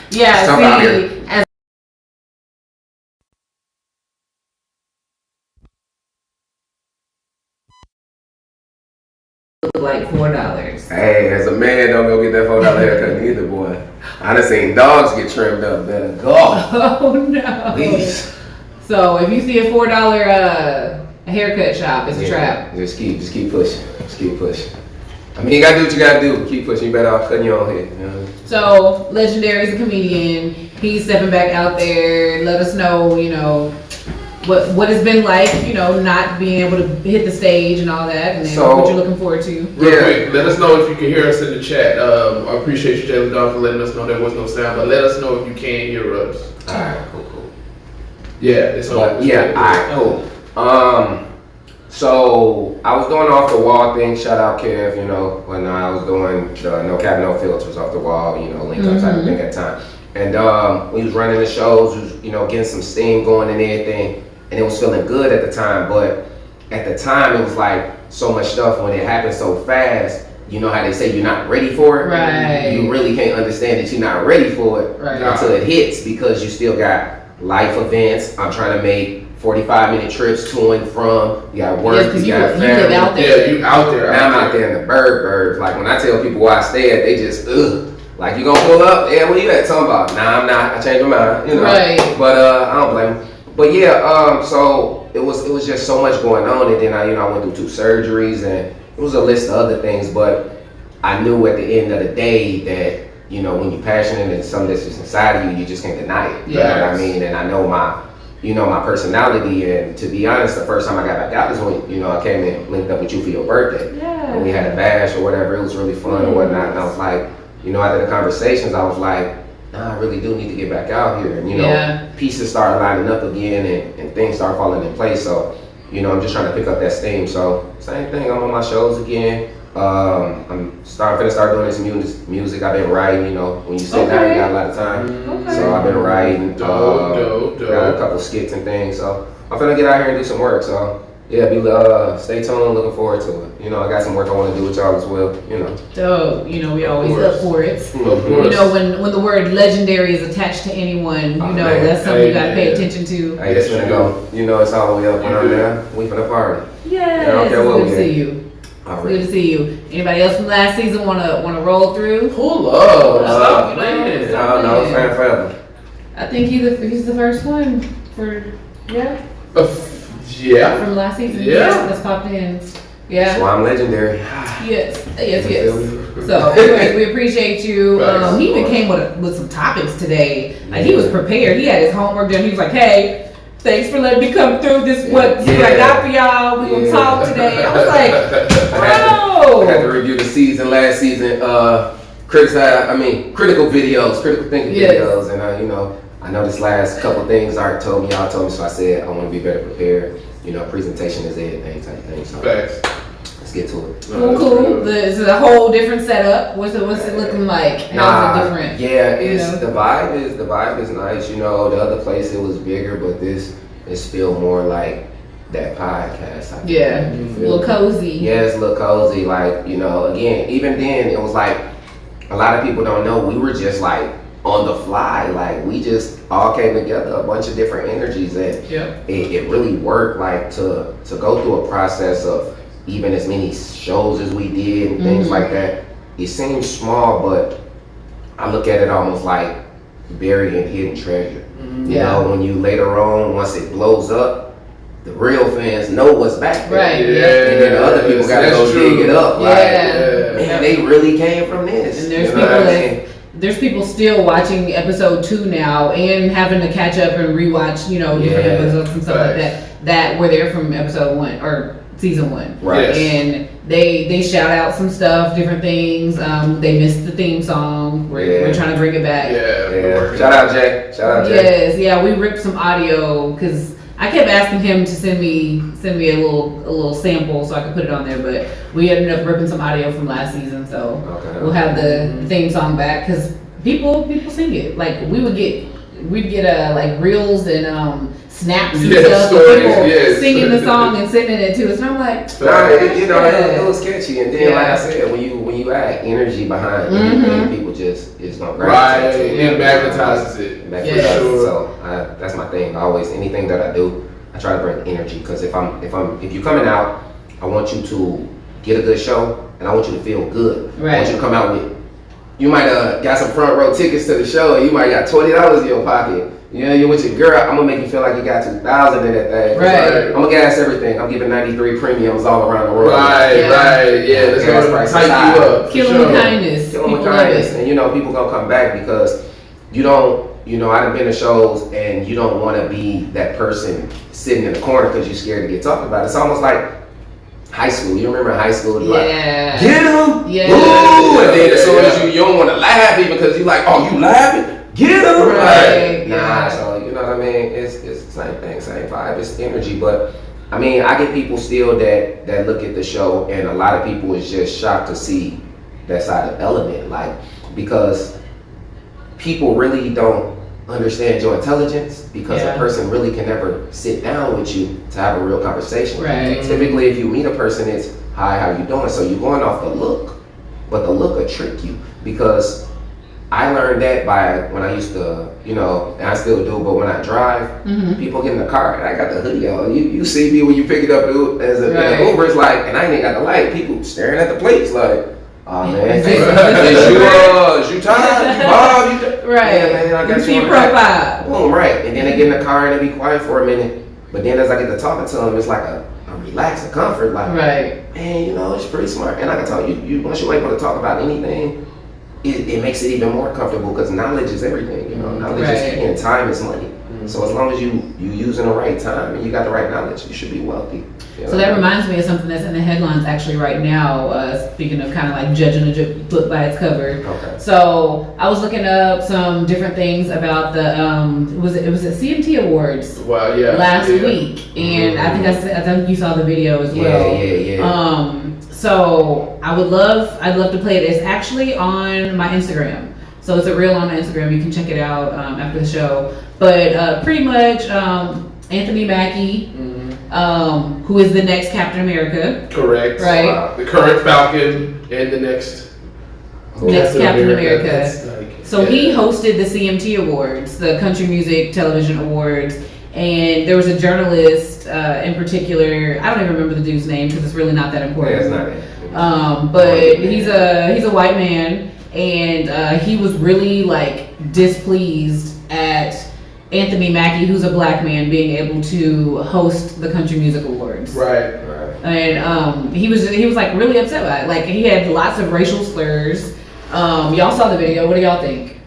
Yeah, Tough out here. see, as like $4. Hey, as a man, don't go get that $4 haircut neither, boy. I done seen dogs get trimmed up. Better go. Oh no. Please. So if you see a $4 haircut shop, it's a trap. Just keep pushing. Just keep pushing. I mean, you gotta do what you gotta do. Keep pushing. You better off cutting your own head. You know? So Legendary's a comedian. He's stepping back out there. Let us know, what it's been like, not being able to hit the stage and all that, and then what you're looking forward to. Real quick, let us know if you can hear us in the chat. I appreciate you, Jalen Dog, for letting us know there was no sound, but let us know if you can hear us. All right, cool. Yeah, it's on. Yeah, all right, cool. So I was doing off the wall thing. Shout out Kev, when I was doing the no cap, no filters off the wall, link up type of thing at the time. And we was running the shows, getting some steam going and everything, and it was feeling good at the time. But at the time, it was like so much stuff when it happened so fast. You know how they say you're not ready for it? Right. You really can't understand that you're not ready for it until it hits, because you still got life events. I'm trying to make 45-minute trips to and from. You got work, you got family. You live out there. Yeah, you out there. Now I'm out there in the burbs. Like when I tell people where I stay at, they just like, you gonna pull up? Yeah, where you at? Talking about? Nah, I'm not. I changed my mind. Right. But I don't blame them. But yeah, so it was just so much going on, and then I went through 2 surgeries, and it was a list of other things. But I knew at the end of the day that when you're passionate and something that's just inside of you, you just can't deny it. You know what I mean? And I know my personality, and to be honest, the first time I got back out is when, I came and linked up with you for your birthday. Yeah. And we had a bash or whatever. It was really fun and whatnot. And I was like, after the conversations, I was like, nah, I really do need to get back out here. And, pieces started lining up again, and things started falling in place. So, I'm just trying to pick up that steam. So, same thing, I'm on my shows again. I'm finna start doing this music. I've been writing, when you sit down, you got a lot of time. So I've been writing, got a couple skits and things. So I'm finna get out here and do some work. So yeah, stay tuned, looking forward to it. I got some work I want to do with y'all as well, Dope. We always up for it. Of course. When the word legendary is attached to anyone, that's something you gotta pay attention to. Hey, it's finna go. It's all the way up when I'm there. We finna party. Yes, it's good to see you. Good to see you. Anybody else from last season wanna roll through? Pull up. Stop playing. No, fan forever. I think he's the first one from last season. Yeah. That's popped in. Yeah. That's why I'm legendary. Yes. So anyway, we appreciate you. He even came with some topics today. Like he was prepared. He had his homework done. He was like, hey, thanks for letting me come through this. What I got for y'all. We gonna talk today. I was like, bro. I had to review the last season. Critical thinking videos, and I know this last couple things y'all told me, so I said I want to be better prepared. Presentation is everything type of thing. So Facts. let's get to it. Cool. This is a whole different setup. What's it looking like? How's it different? Yeah, the vibe is nice. The other place it was bigger, but this is still more like that podcast. A little cozy. Yeah, it's a little cozy. Like, again, even then it was like a lot of people don't know we were just like on the fly. Like we just all came together, a bunch of different energies, and it really worked. Like to go through a process of even as many shows as we did and things like that. It seems small, but I look at it almost like burying hidden treasure. When you later on, once it blows up, the real fans know what's back there. Right. Yeah. And then the other people gotta go dig it up. Man, they really came from this. And there's people still watching episode 2 now and having to catch up and rewatch, different episodes and stuff like that. That were there from episode 1 or season 1. Right. Yes. And they shout out some stuff, different things. They missed the theme song. We're trying to bring it back. Yeah. Shout out Jay. Yes, we ripped some audio because I kept asking him to send me a little sample so I could put it on there, but we ended up ripping some audio from last season, so we'll have the theme song back because people sing it. Like we'd get like reels and snaps and stuff of people singing the song and sending it to us. And I'm like, it was catchy. And then, like I said, when you add energy behind anything, people just gonna gravitate to it. It magnetizes it. So that's my thing. Always, anything that I do, I try to bring energy. Because if you're coming out, I want you to get a good show, and I want you to feel good. Right. I want you to come out with. You might got some front row tickets to the show, and you might got $20 in your pocket. You know, you're with your girl. I'm gonna make you feel like you got 2,000 in that thing. Right. I'm gonna gas everything. I'm giving 93 premiums all around the world. Right. Yeah. That's gonna tighten you up. Kill them with kindness. Kill them with kindness, and people gonna come back because you don't. I've been to shows, and you don't want to be that person sitting in the corner because you're scared to get talked about. It's almost like high school. You remember in high school? Like, get him! Yeah. Ooh! And then as soon as you don't want to laugh even because you like, oh, you laughing? Get him! Right. Like, nah, so you know what I mean? It's the same thing, same vibe. It's energy, but I mean, I get people still that look at the show, and a lot of people is just shocked to see that side of Element, like, because people really don't understand your intelligence because a person really can never sit down with you to have a real conversation. Right. Typically, if you meet a person, it's, hi, how you doing? So you're going off the look, but the look will trick you because I learned that by when I used to, and I still do, but when I drive, people get in the car and I got the hoodie on. You see me when you pick it up as in the Uber, it's like, and I ain't even got the light. People staring at the plates like, oh man, is you tired? You Bob? Right. Yeah, man, I got you your profile. Boom, right. And then they get in the car and they be quiet for a minute. But then as I get to talking to them, it's like a relax, a comfort. Like, man, it's pretty smart. And I can tell you, once you're able to talk about anything, it makes it even more comfortable because knowledge is everything. Knowledge is key and time is money. So as long as you using the right time and you got the right knowledge, you should be wealthy. So that reminds me of something that's in the headlines actually right now. Speaking of kind of like judging a book by its cover. Okay. So I was looking up some different things about the was it Cmt Awards? Wow, yeah. Last week, and I think you saw the video as well. Yeah. So I'd love to play it. It's actually on my Instagram. So it's a reel on my Instagram. You can check it out after the show. But pretty much Anthony Mackie, who is the next Captain America. Correct. Right. The current Falcon and the next Captain America. So he hosted the CMT Awards, the Country Music Television Awards. And there was a journalist in particular, I don't even remember the dude's name because it's really not that important. Yeah, it's not. But he's a white man, and he was really like displeased at Anthony Mackie, who's a black man, being able to host the Country Music Awards. Right. And he was like really upset about it. Like he had lots of racial slurs. Y'all saw the video. What do y'all think?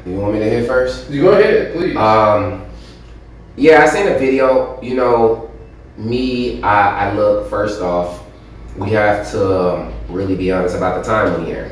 You want me to hit first? You go ahead, please. Yeah, I seen the video. I look, first off, we have to really be honest about the time we in.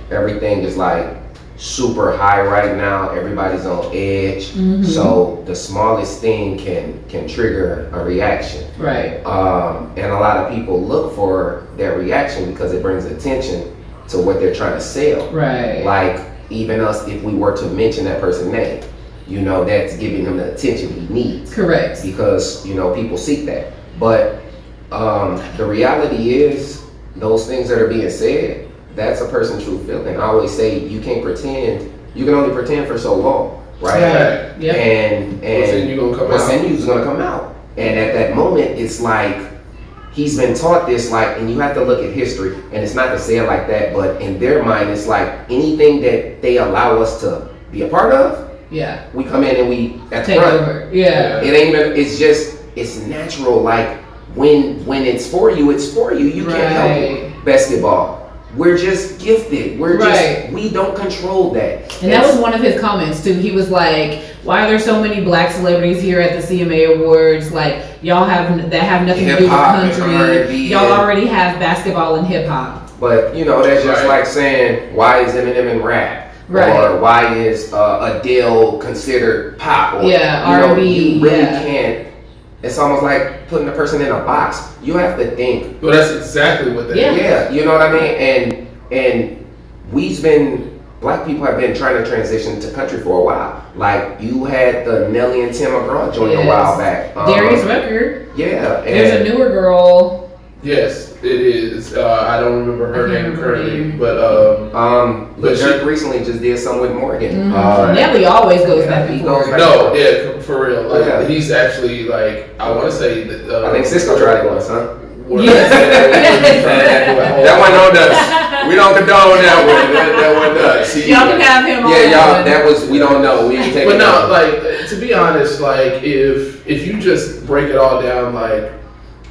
Everything is like super high right now. Everybody's on edge. So the smallest thing can trigger a reaction. Right. And a lot of people look for their reaction because it brings attention to what they're trying to sell. Right. Like even us, if we were to mention that person's name, that's giving him the attention he needs. Correct. Because, people seek that. But the reality is, those things that are being said, that's a person's true feeling. I always say, you can't pretend. You can only pretend for so long, right? Yep. And what's in you gonna come what's out. in you is gonna come out. And at that moment, it's like, he's been taught this, like, and you have to look at history, and it's not to say it like that, but in their mind, it's like anything that they allow us to be a part of, we come in and we at the take front. over. Yeah. It ain't even, it's natural. Like when it's for you, it's for you. You can't help it. Basketball. We're just gifted. We don't control that. And that was one of his comments too. He was like, why are there so many black celebrities here at the CMA Awards? Like y'all have nothing to do with country. Y'all already have basketball and hip hop. But that's just like saying, why is Eminem in rap? Right. Or why is Adele considered pop? Or, R&B. You really can't. It's almost like putting a person in a box. You have to think. Well, that's exactly what that is. Yeah, you know what I mean? And we've been black people have been trying to transition to country for a while. Like you had the Nelly and Tim McGraw joint a while back. Darius Rucker. Yeah. There's a newer girl. Yes, it is. I don't remember her name currently, but Dirk recently just did something with Morgan. Nelly always goes back and forth. No, yeah, for real. Like he's actually like I want to say that. I think Cisco tried it once, huh? Yes. That one on us. We don't condone that one. That one does. Y'all can have him on. Yeah, y'all. That was we don't know. We take. But no, like to be honest, like if you just break it all down, like.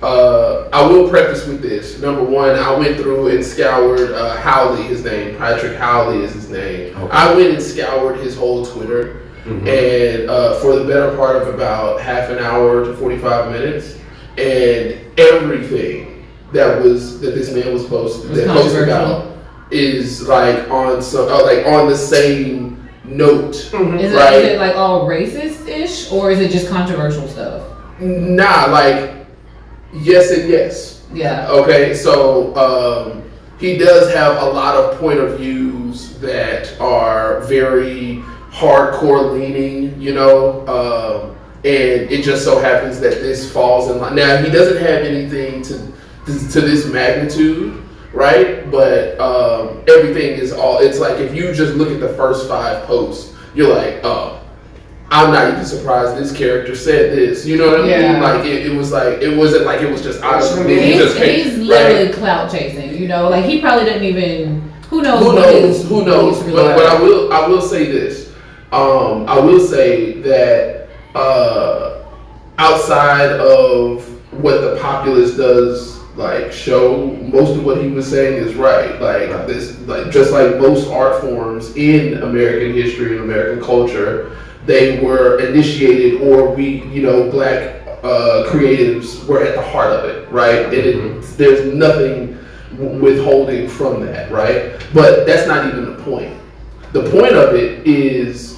I will preface with this. Number one, I went through and scoured Howley, his name. Patrick Howley is his name. Okay. I went and scoured his whole Twitter, and for the better part of about half an hour to 45 minutes, and everything that this man was posted about is like on some on the same note. Is it like all racist-ish, or is it just controversial stuff? Nah, like. Yes and yes. Yeah. Okay, so he does have a lot of point of views that are very hardcore leaning, you know, and it just so happens that this falls in line. Now, he doesn't have anything to this magnitude, right? But everything is it's like if you just look at the first 5 posts, you're like, oh, I'm not even surprised this character said this. You know what I mean? Like it was like it wasn't like it was just out of the blue. He's literally clout chasing. You know, like he probably didn't even. Who knows? Who knows? But I will say this. I will say that outside of what the populace does, like show, most of what he was saying is right. Like this, like just like most art forms in American history and American culture. They were initiated, or black creatives were at the heart of it, right? And there's nothing withholding from that, right? But that's not even the point. The point of it is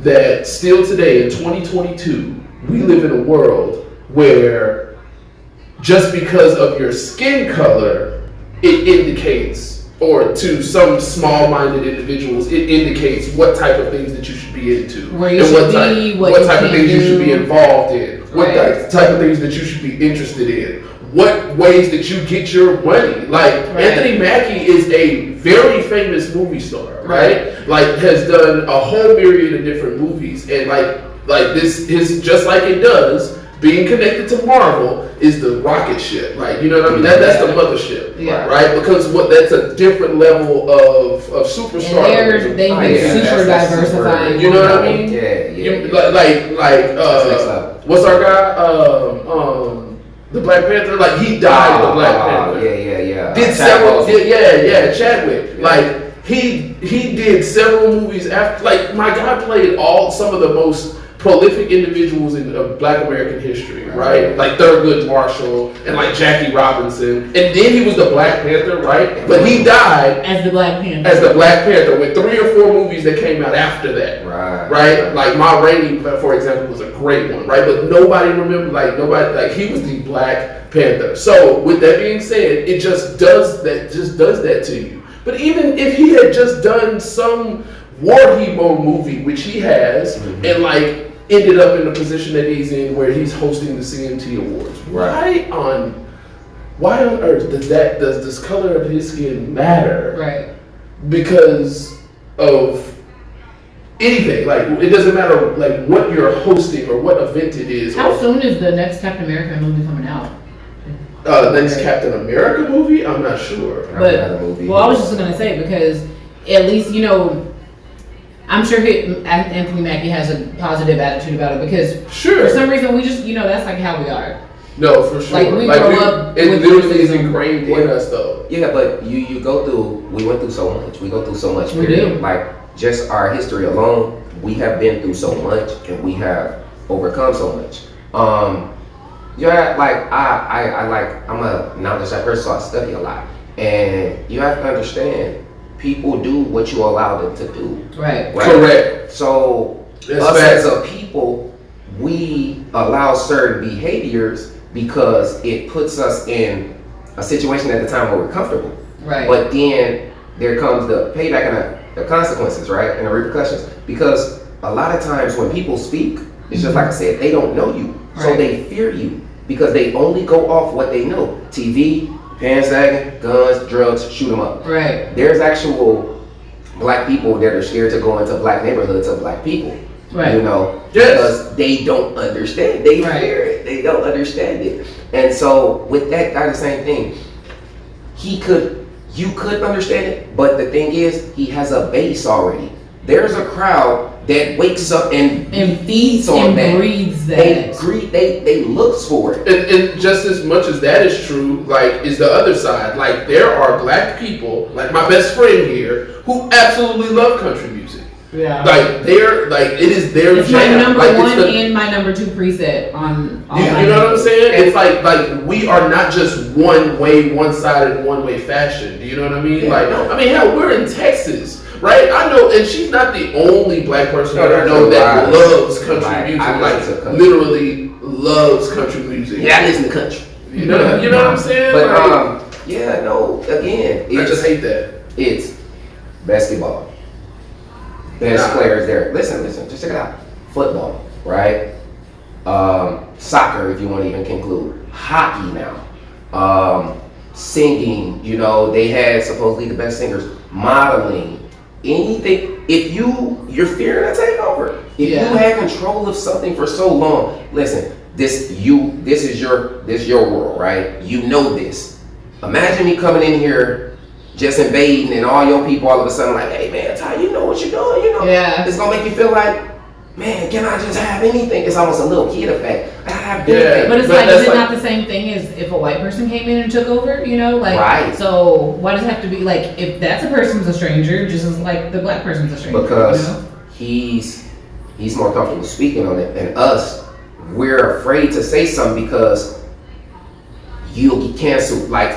that still today in 2022, we live in a world where just because of your skin color, it indicates, or to some small-minded individuals, it indicates what type of things that you should be into, where you should be, what type of things you should be involved in, what type of things that you should be interested in, what ways that you get your money. Like Anthony Mackie is a very famous movie star, right? Like has done a whole myriad of different movies, and like this is just like it does. Being connected to Marvel is the rocket ship, like you know what I mean. That's the mothership, right? Because that's a different level of superstar. They've been super diversifying. You know what I mean? What's our guy? The Black Panther. Like he died in the Black Panther. Did several. Chadwick. Like he did several movies after. Like my guy played some of the most prolific individuals in Black American history, right? Like Thurgood Marshall and like Jackie Robinson, and then he was the Black Panther, right? But he died as the Black Panther. With 3 or 4 movies that came out after that, right? Like Ma Rainey, for example, was a great one, right? But nobody remembered, he was the Black Panther. So with that being said, it just does that to you. But even if he had just done some war hero movie, which he has, and like ended up in the position that he's in where he's hosting the CMT Awards. Why on earth does this color of his skin matter? Right. Because of anything. Like it doesn't matter like what you're hosting or what event it is. How soon is the next Captain America movie coming out? Next Captain America movie? I'm not sure. But I was just gonna say, because at least I'm sure Anthony Mackie has a positive attitude about it, because for some reason we just, that's like how we are. No, for sure. Like we grow up. It literally is ingrained in us, though. Yeah, but we went through so much. We go through so much. We do. Like just our history alone, we have been through so much, and we have overcome so much. I'm a knowledge person, so I study a lot, and you have to understand. People do what you allow them to do. Right? Correct. So as a people, we allow certain behaviors because it puts us in a situation at the time where we're comfortable. Right. But then there comes the payback, and the consequences, right, and the repercussions. Because a lot of times when people speak, it's just like I said, they don't know you, so they fear you because they only go off what they know. TV, pants sagging, guns, drugs, shoot them up. Right. There's actual black people that are scared to go into black neighborhoods of black people. Right. You know, because they don't understand. They fear it. They don't understand it. And so with that guy, the same thing. You could understand it, but the thing is, he has a base already. There's a crowd that wakes up and feeds on and that. breathes that. They look for it. And just as much as that is true, like, is the other side. Like, there are black people, like my best friend here, who absolutely love country music. Yeah. Like, it is their it's jam. my number like, one and my number two preset on all you my know what I'm saying? It's like we are not just one-sided, one-way fashion. Do you know what I mean? Yeah. Like, I mean, hell, we're in Texas, right? I know, and she's not the only black person that I know that loves country music. Like, literally loves country music. Yeah, I listen to country. You know what I'm saying? But like, again, I just hate that. It's basketball. Best players there. Listen, just check it out. Football, right? Soccer, if you want to even conclude. Hockey now. Singing, you know, they had supposedly the best singers. Modeling, anything. If you're fearing a takeover. If you had control of something for so long, listen, this is your world, right? You know this. Imagine me coming in here just invading and all your people all of a sudden like, hey man, Ty, you know what you're doing, you know? Yeah. It's gonna make you feel like, man, can I just have anything? It's almost a little kid effect. I have anything. But it's like, is it not the same thing as if a white person came in and took over, you know? Like, right. So why does it have to be like, if that's a person's a stranger, just as like the black person's a stranger? Because you know? he's more comfortable speaking on it than us. We're afraid to say something because you'll get canceled. Like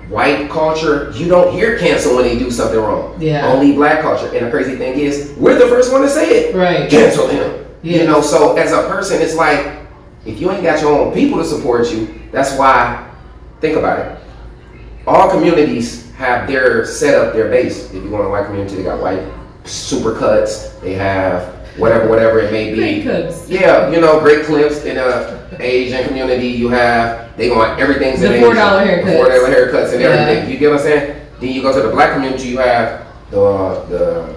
white culture, you don't hear cancel when they do something wrong. Yeah. Only black culture. And the crazy thing is, we're the first one to say it. Right. Cancel him. Yes. You know, so as a person, it's like, if you ain't got your own people to support you, that's why, think about it. All communities have their setup, their base. If you want a white community, they got white super cuts. They have whatever it may be. Great clips. Yeah, you know, great clips. In a Asian community, you have, they want everything's in the $4 haircuts. The $4 haircuts and everything. You get what I'm saying? Then you go to the black community, you have the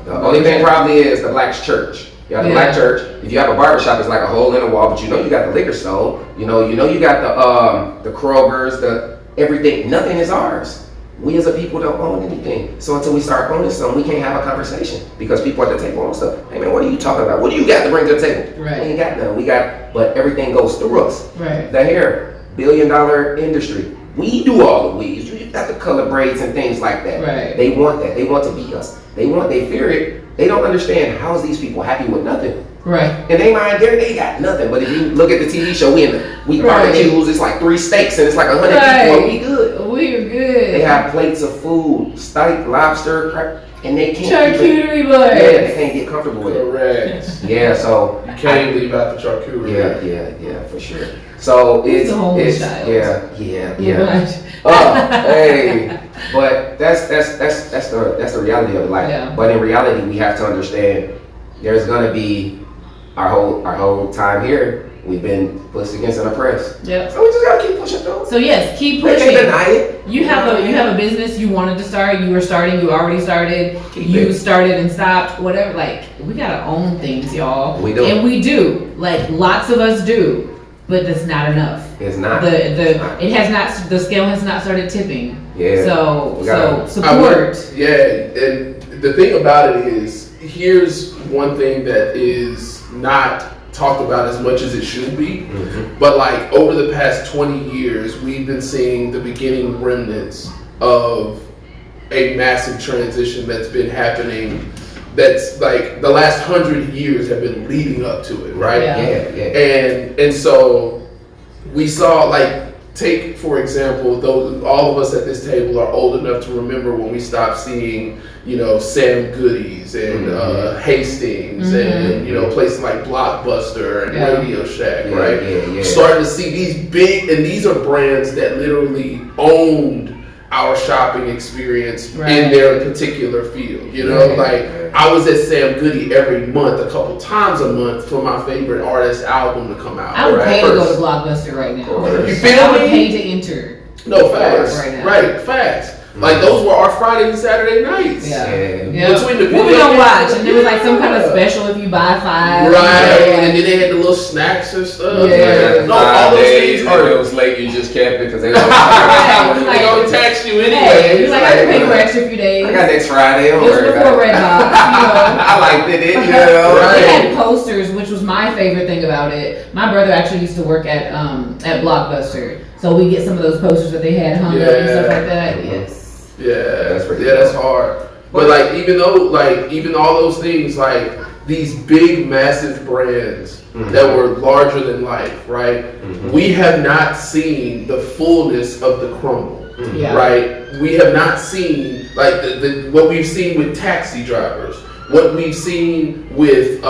only thing probably is the black church. You have the black church. If you have a barbershop, it's like a hole in the wall, but you know you got the liquor store. You know you got the Kroger's, the everything. Nothing is ours. We as a people don't own anything. So until we start owning something, we can't have a conversation because people at the table own stuff. Hey man, what are you talking about? What do you got to bring to the table? Right. We ain't got nothing. But everything goes through us. Right. The hair, $1 billion industry. We do all the weaves. You got the color braids and things like that. Right. They want that. They want to be us. They fear it. They don't understand how is these people happy with nothing. Right. And they mind they got nothing. But if you look at the TV show, we barbecues, it's like 3 steaks and it's like 100 people and we good. We're good. They have plates of food, steak, lobster, and they can't charcuterie boards. Yeah, they can't get comfortable with it. Correct. Yeah, so you can't leave out the charcuterie. Yeah, for sure. So it's child. Yeah. Hey, but that's the reality of life. Yeah. But in reality, we have to understand there's gonna be our whole time here. We've been pushed against and oppressed. Yeah. So we just gotta keep pushing through. So yes, keep pushing. They can't deny it. You have a business you wanted to start. You already started. You started and stopped. Whatever. Like, we gotta own things, y'all. We do. And we do. Like, lots of us do. But that's not enough. It's not. The scale has not started tipping. Yeah. So support. And the thing about it is, here's one thing that is not talked about as much as it should be. Mm-hmm. But like over the past 20 years, we've been seeing the beginning remnants of a massive transition that's been happening. That's like the last 100 years have been leading up to it, right? Yeah. And so we saw, like, take for example, those all of us at this table are old enough to remember when we stopped seeing, you know, Sam Goody's and Hastings and places like Blockbuster and Radio Shack, right? Starting to see these big, and these are brands that literally owned our shopping experience in their particular field. You know, like I was at Sam Goody every month, a couple times a month, for my favorite artist album to come out. I would pay to go to Blockbuster right now. You feel me? I would pay to enter. No, facts. Right, facts. Like those were our Friday and Saturday nights. Between the we don't watch, and there was like some kind of special if you buy 5. Right, and then they had the little snacks and stuff. All those things. Or it was late, you just kept it because they gonna tax you anyway. You're like, I can pay for extra few days. I got next Friday. It was before Redbox. I liked it. You know, They had posters, which was my favorite thing about it. My brother actually used to work at Blockbuster, so we get some of those posters that they had hung up and stuff like that. Yes. Yeah, that's hard. But like, even all those things, like these big, massive brands that were larger than life, right? We have not seen the fullness of the crumble, right? We have not seen like what we've seen with taxi drivers, what we've seen with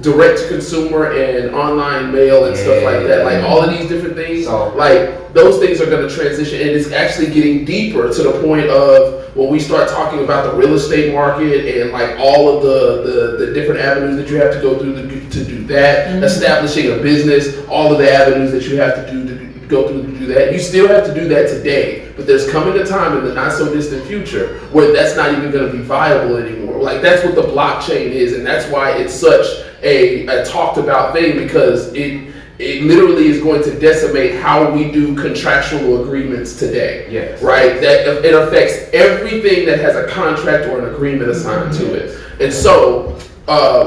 direct to consumer and online mail and stuff like that. Like all of these different things, like those things are going to transition, and it's actually getting deeper to the point of when we start talking about the real estate market and like all of the different avenues that you have to go through to do that, establishing a business, all of the avenues that you have to go through to do that. You still have to do that today, but there's coming a time in the not so distant future where that's not even going to be viable anymore. Like that's what the blockchain is, and that's why it's such a talked about thing, because it literally is going to decimate how we do contractual agreements today. Yes. Right? That it affects everything that has a contract or an agreement assigned to it. And so,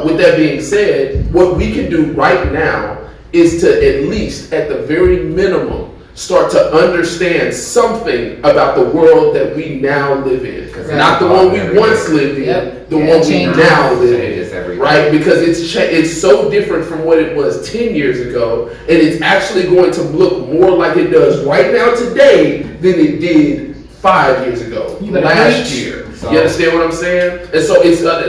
with that being said, what we can do right now is to at least, at the very minimum, start to understand something about the world that we now live in. Not the one we once lived in, the one we now live in. Right? Because it's so different from what it was 10 years ago, and it's actually going to look more like it does right now today than it did 5 years ago, last year. So, you understand what I'm saying? And so it's but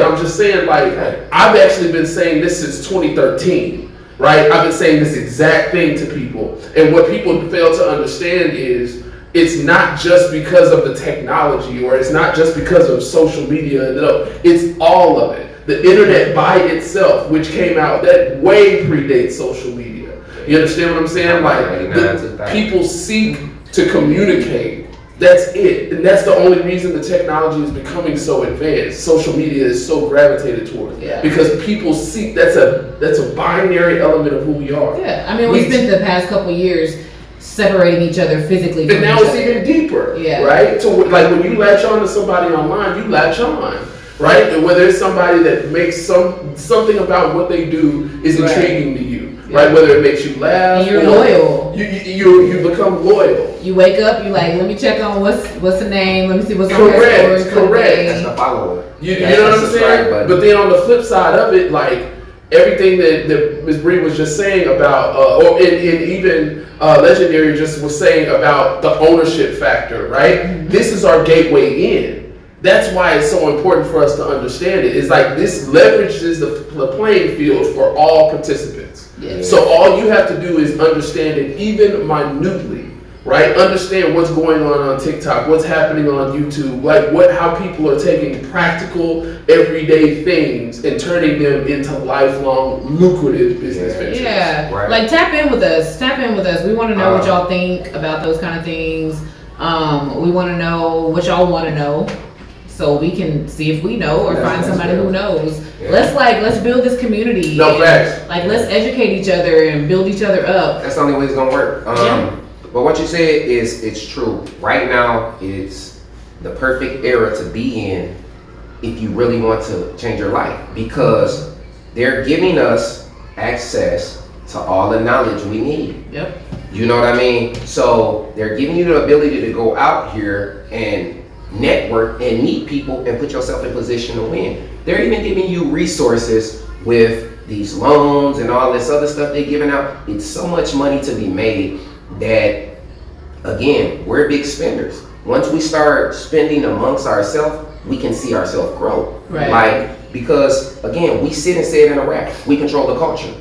I'm just saying, like, I've actually been saying this since 2013, right? I've been saying this exact thing to people, and what people fail to understand is it's not just because of the technology, or it's not just because of social media. No, it's all of it. The internet by itself, which came out, that way predates social media. You understand what I'm saying? Like, people seek to communicate. That's it. And that's the only reason the technology is becoming so advanced. Social media is so gravitated towards it. Because people seek, that's a binary element of who we are. Yeah, I mean, we spent the past couple years separating each other physically from and now it's even deeper, right? So like when you latch on to somebody online, you latch on, right? And whether it's somebody that makes something about what they do is intriguing to you, right? Whether it makes you laugh, and you're loyal. You become loyal. You wake up, you like, let me check on what's the name, let me see what's on their stories. Correct. That's the follower. You know what I'm saying? But then on the flip side of it, like everything that Ms. Bree was just saying about, or even Legendairy just was saying about the ownership factor, right? This is our gateway in. That's why it's so important for us to understand it. It's like this leverages the playing field for all participants. So all you have to do is understand it even minutely, right? Understand what's going on TikTok, what's happening on YouTube, like how people are taking practical, everyday things and turning them into lifelong, lucrative business ventures. Yeah, like tap in with us. We want to know what y'all think about those kind of things. We want to know what y'all want to know, so we can see if we know or find somebody who knows. Let's build this community. No facts. Like let's educate each other and build each other up. That's the only way it's gonna work. But what you said it's true. Right now, it's the perfect era to be in if you really want to change your life, because they're giving us access to all the knowledge we need. You know what I mean? So they're giving you the ability to go out here and network and meet people and put yourself in position to win. They're even giving you resources with these loans and all this other stuff they're giving out. It's so much money to be made that, again, we're big spenders. Once we start spending amongst ourselves, we can see ourselves grow. Because again, we sit and say it in a rap. We control the culture.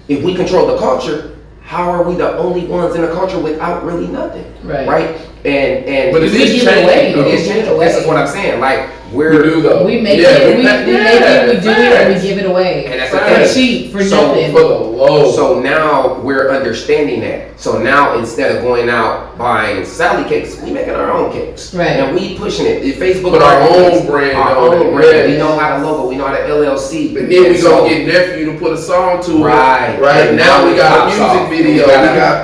If we control the culture, how are we the only ones in the culture without really nothing? Right? And but we give it away. It is changing. This is what I'm saying. Like we do though. We make it. We make it. We do it, and we give it away. And that's for cheap, for nothing. For the low. So now we're understanding that. So now instead of going out buying Sally cakes, we making our own cakes. Right. And we pushing it. Facebook, but our own brand. Our own brand. We know how to logo. We know how to LLC. And then we gonna get nephew to put a song to it. Right. And now we got a music video.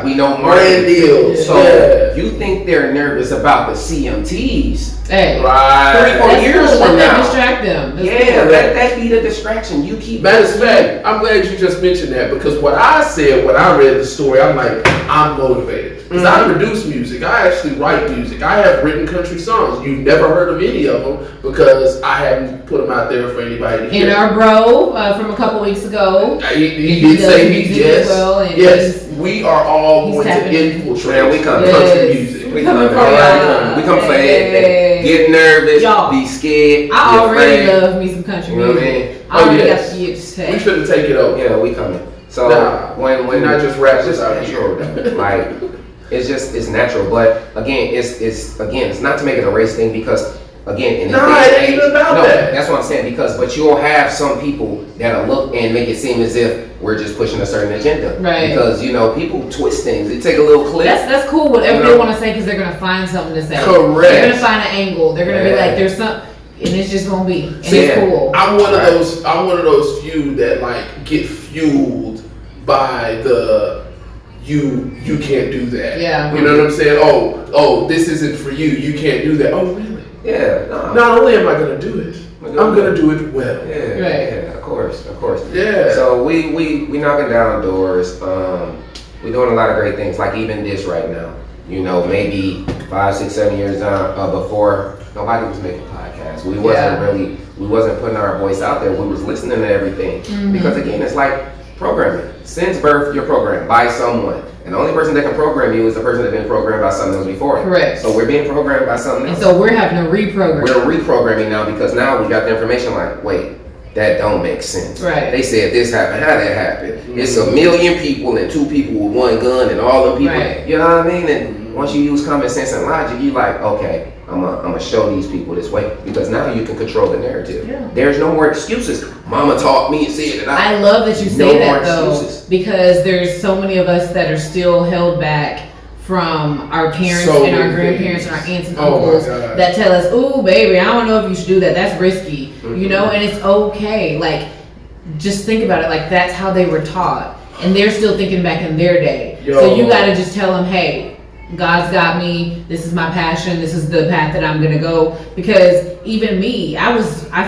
We know brand deals. So you think they're nervous about the CMTs? Hey, right. 3-4 years from now. Distract them. Let that be the distraction. You keep. Matter of fact, I'm glad you just mentioned that because what I said when I read the story, I'm like, I'm motivated because I produce music. I actually write music. I have written country songs. You've never heard of any of them because I haven't put them out there for anybody to hear. And our bro from a couple weeks ago, he did say he yes. We are all going to infiltrate. Man, we come country music. We coming for y'all. We come for it. Get nervous, y'all. Be scared. I already love me some country music. You know what I mean? I already got the itch to we shouldn't take it over. Yeah, we coming. So when not just rap this out here. Like it's natural, but again, it's not to make it a race thing because again, it ain't even about that. That's what I'm saying because you'll have some people that'll look and make it seem as if we're just pushing a certain agenda, right? Because people twist things. They take a little clip. That's cool. Whatever they want to say because they're gonna find something to say. Correct. They're gonna find an angle. They're gonna be like, there's some. And it's just gonna be, and it's cool. I'm one of those few that like get fueled by the you can't do that. Yeah. You know what I'm saying? Oh, this isn't for you. You can't do that. Oh, really? Yeah. No. Not only am I gonna do it, I'm gonna do it well. Yeah. Right. Yeah. Of course. Yeah. So we knocking down doors. We're doing a lot of great things. Like even this right now. Maybe 5, 6, 7 years before, nobody was making podcasts. We wasn't putting our voice out there. We was listening to everything. Mm-hmm. Because again, it's like programming. Since birth, you're programmed by someone. And the only person that can program you is the person that's been programmed by something else before. Correct. So we're being programmed by something else. And so we're having to reprogram. We're reprogramming now because now we got the information like, wait, that don't make sense. Right. They said this happened. How that happened? Mm-hmm. It's 1 million people and 2 people with 1 gun and all them people. Right. You know what I mean? And once you use common sense and logic, you like, okay, I'm gonna show these people this way because now you can control the narrative. Yeah. There's no more excuses. Mama taught me and said that. I love that you say that though, because there's so many of us that are still held back from our parents and our grandparents and our aunts and uncles that tell us, "Ooh, baby, I don't know if you should do that. That's risky," and it's okay. Like, just think about it. Like that's how they were taught, and they're still thinking back in their day. So you got to just tell them, "Hey, God's got me. This is my passion. This is the path that I'm gonna go." Because even me, I